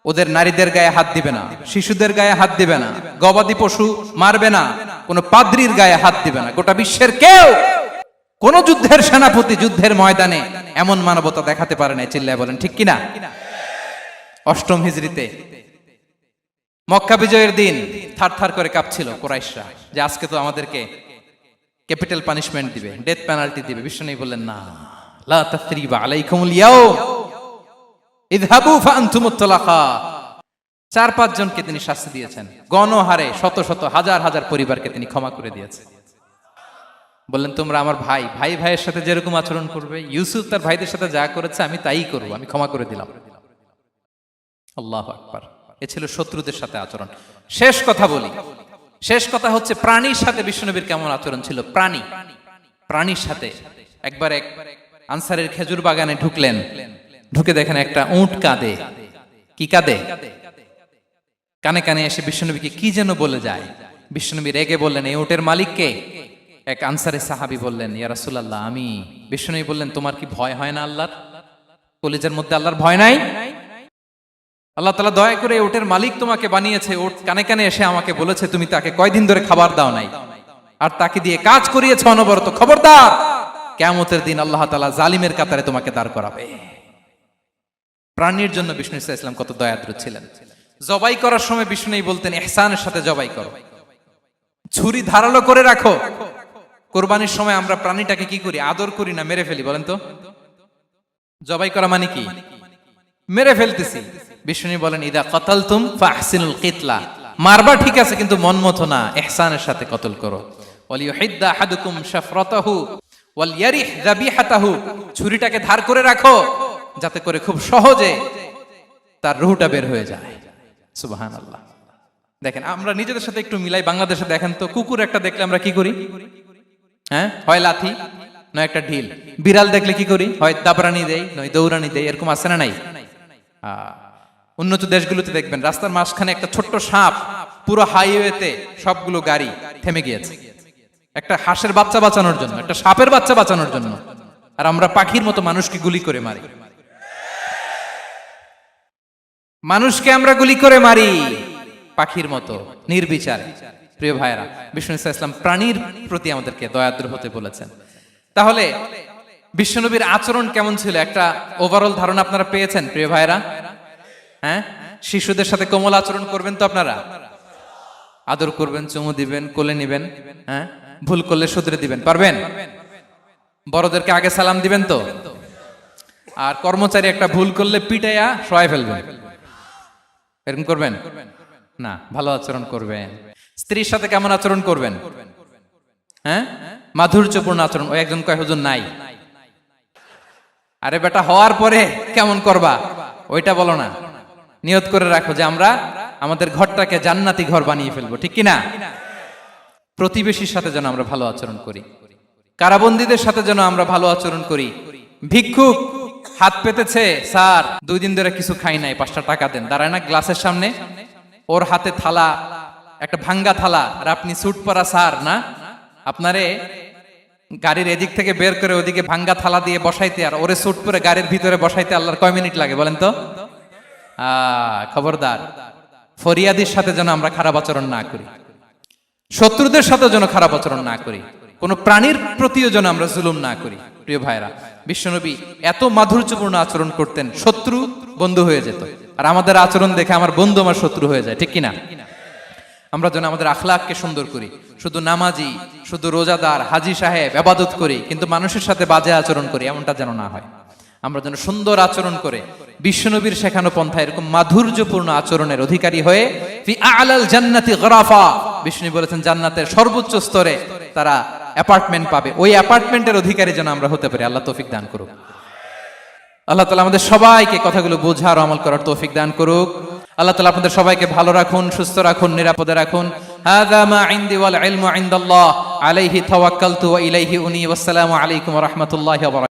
ওদের নারীদের গায়ে হাত দিবে না, শিশুদের গায়ে হাত দিবে না, গবাদি পশু মারবে না, কোন পাদ্রীর গায়ে হাত দিবে না। গোটা বিশ্বের কেউ, কোন যুদ্ধের সেনাপতি যুদ্ধের ময়দানে এমন মানবতা দেখাতে পারে না। চিল্লায় বলেন ঠিক কিনা? অষ্টম হিজরিতে মক্কা বিজয়ের দিন থারথার করে কাঁপছিল কুরাইশরা, যে আজকে তো আমাদেরকে ক্যাপিটাল পানিশমেন্ট দিবে, ডেথ পেনাল্টি দিবে। বিশ্বনবী বললেন, না, লা তাসরিবা আলাইকুমুল ইয়াউম ইযহাবু ফাআনতুমুত তালাকা। 4-5 জনকে তিনি শাস্তি দিয়েছেন, গণহারে শত শত হাজার হাজার পরিবারকে তিনি ক্ষমা করে দিয়েছেন। বললেন, তোমরা আমার ভাই, ভাই ভাইয়ের সাথে যেরকম আচরণ করবে, ইউসুফ তার ভাইদের সাথে যা করেছে আমি তাই করব, আমি ক্ষমা করে দিলাম। আল্লাহু আকবার। এ ছিল শত্রুদের সাথে আচরণ। শেষ কথা বলি, শেষ কথা হচ্ছে প্রাণীর সাথে বিশ্বনবীর কেমন আচরণ ছিল। প্রাণীর সাথে একবার এক আনসারের খেজুর বাগানে ঢুকলেন, ঢুকে দেখেন একটা উট কাঁদে। কি কাঁদে? কানে কানে এসে বিশ্বনবীকে কি যেন বলে যায়। বিশ্বনবী রেগে বললেন, এই উটের মালিককে? এক আনসারের সাহাবী বললেন, ইয়া রাসূলুল্লাহ আমি। বিশ্বনবী বললেন, তোমার কি ভয় হয় না আল্লাহর? কলিজার মধ্যে আল্লাহর ভয় নাই? আল্লাহ তাআলা দয়া করে উটের মালিক তোমাকে বানিয়েছে, উট কানে কানে এসে আমাকে বলেছে তুমি তাকে কয়দিন ধরে খাবার দাও নাই, আর তাকে দিয়ে কাজ করিয়েছে অনবরত। খবরদার, কিয়ামতের দিন আল্লাহ তাআলা জালিমের কাতারে তোমাকে দাঁড় করাবে। প্রাণীর জন্য বিষ্ণু ইসা ইসলাম কত দয়াদ্র ছিলেন। জবাই করার সময় বিষ্ণু বলতেন, ইহসানের সাথে জবাই করো, ছুরি ধারালো করে রাখো। কোরবানির সময় আমরা প্রাণীটাকে কি করি? আদর করি না মেরে ফেলি? বলেন তো, জবাই করা মানে কি? মেরে ফেলতেছি। বিষ্ণু বলেন, ইদা কাতালতুম ফাহসিনুল কিতলা, মারবা ঠিক আছে কিন্তু মন মতো না, ইহসানের সাথে কতল করো। ওয়ালিয়ুহিদ্দা আহাদুকুম শাফরাতাহু ওয়ালইয়ারিহ যাবিহাতাহু, ছুরিটাকে ধার করে রাখো যাতে করে খুব সহজে তার রূহটা বের হয়ে যায়। সুবহানাল্লাহ। দেখেন আমরা নিজেদের সাথে একটু মিলাই। বাংলাদেশে দেখেন তো, কুকুর একটা দেখলে আমরা কি করি? হ্যাঁ, হয় লাথি নয় একটা ঢিল। বিড়াল দেখলে কি করি? হয় দাবরানি দেই নয় দৌড়ানি দেই। এরকম আছে না নাই? উন্নত দেশগুলোতে দেখবেন রাস্তার মাঝখানে একটা ছোট্ট সাপ, পুরো হাইওয়েতে সবগুলো গাড়ি থেমে গিয়েছে একটা হাঁসের বাচ্চা বাঁচানোর জন্য, একটা সাপের বাচ্চা বাঁচানোর জন্য। আর আমরা পাখির মতো মানুষকে গুলি করে মারি। মানুষকে আমরা গুলি করে মারি পাখির মতো নির্বিচারে। প্রিয় ভাইরা, বিষ্ণু ইসলাম প্রাণীর প্রতি আমাদেরকে দয়াদ্র হতে বলেছেন। তাহলে বিশ্বনবীর আচরণ কেমন ছিল একটা ওভারঅল ধারণা আপনারা পেয়েছেন প্রিয় ভাইরা? হ্যাঁ, শিশুদের সাথে কোমল আচরণ করবেন তো আপনারা? আদর করবেন, চুমু দিবেন, কোলে নিবেন। হ্যাঁ, ভুল করলে শুধরে দিবেন, পারবেন? বড়দেরকে আগে সালাম দিবেন তো? আর কর্মচারী একটা ভুল করলে পিটাইয়া শোয়াই ফেলবেন, এরকম করবেন না? ভালো আচরণ করবেন। স্ত্রীর সাথে কেমন আচরণ করবেন? হ্যাঁ, মাধুর্যপূর্ণ আচরণ। ওই একজন কয় হুজুর নাই। আরে বেটা, হওয়ার পরে কেমন করবা ওইটা বলো না। নিয়ত করে রাখো যে আমরা আমাদের ঘরটাকে জান্নাতি ঘর বানিয়ে ফেলবো, ঠিক কিনা? প্রতিবেশীর সাথে যেন আমরা ভালো আচরণ করি, কারাবন্দীদের সাথে যেন আমরা ভালো আচরণ করি। ভিক্ষুক হাত পেতেছে, স্যার 2 দিন ধরে কিছু খাই নাই, 5টা টাকা দেন। দাঁড়ায় না গ্লাসের সামনে, ওর হাতে থালা, একটা ভাঙ্গা থালা, আর আপনি স্যুট পরা স্যার না, আপনারে গাড়ির এদিক থেকে বের করে ওদিকে ভাঙ্গা থালা দিয়ে বসাইতে, আর ওরে স্যুট পরে গাড়ির ভিতরে বসাইতে আল্লাহর কয় মিনিট লাগে বলেন তো? খবরদার, ফরিয়াদির সাথে যেন আমরা খারাপ আচরণ না করি, শত্রুদের সাথে যেন খারাপ আচরণ না করি, কোন প্রাণীর প্রতিও যেন আমরা জুলুম না করি। প্রিয় ভাইরা, বিশ্বনবী এত মাধুর্যপূর্ণ আচরণ করতেন, শত্রু বন্ধু হয়ে যেত। আর আমাদের আচরণ দেখে আমার বন্ধু আমার শত্রু হয়ে যায়, ঠিক কিনা? আমরা যেন আমাদের আখলাককে সুন্দর করি। শুধু নামাজি, শুধু রোজাদার, হাজি সাহেব ইবাদত করি কিন্তু মানুষের সাথে বাজে আচরণ করি, এমনটা যেন না হয়। আমরা যেন সুন্দর আচরণ করে বিশ্বনবীর শেখানো পন্থা এরকম মাধুর্যপূর্ণ আচরণের অধিকারী হয়ে ফি আ'লাল জান্নাতি গরাফা, বিষ্ণু বলেছেন জান্নাতের সর্বোচ্চ স্তরে তারা অ্যাপার্টমেন্ট পাবে। ওই অ্যাপার্টমেন্টের অধিকারী যেন আমরা হতে পারি। আল্লাহ তৌফিক দান করুক। আল্লাহ তাআলা আমাদের সবাইকে কথাগুলো বোঝার আমল করার তৌফিক দান করুক। আল্লাহ তাআলা আপনাদের সবাইকে ভালো রাখুন, সুস্থ রাখুন, নিরাপদে রাখুন। হাযা মা ইনদি ওয়াল ইলমু ইনদাল্লাহ আলাইহি তাওয়াক্কালতু ওয়া ইলাইহি উনী। ওয়াসসালামু আলাইকুম ওয়া রাহমাতুল্লাহি ওয়া বারাকাতুহু।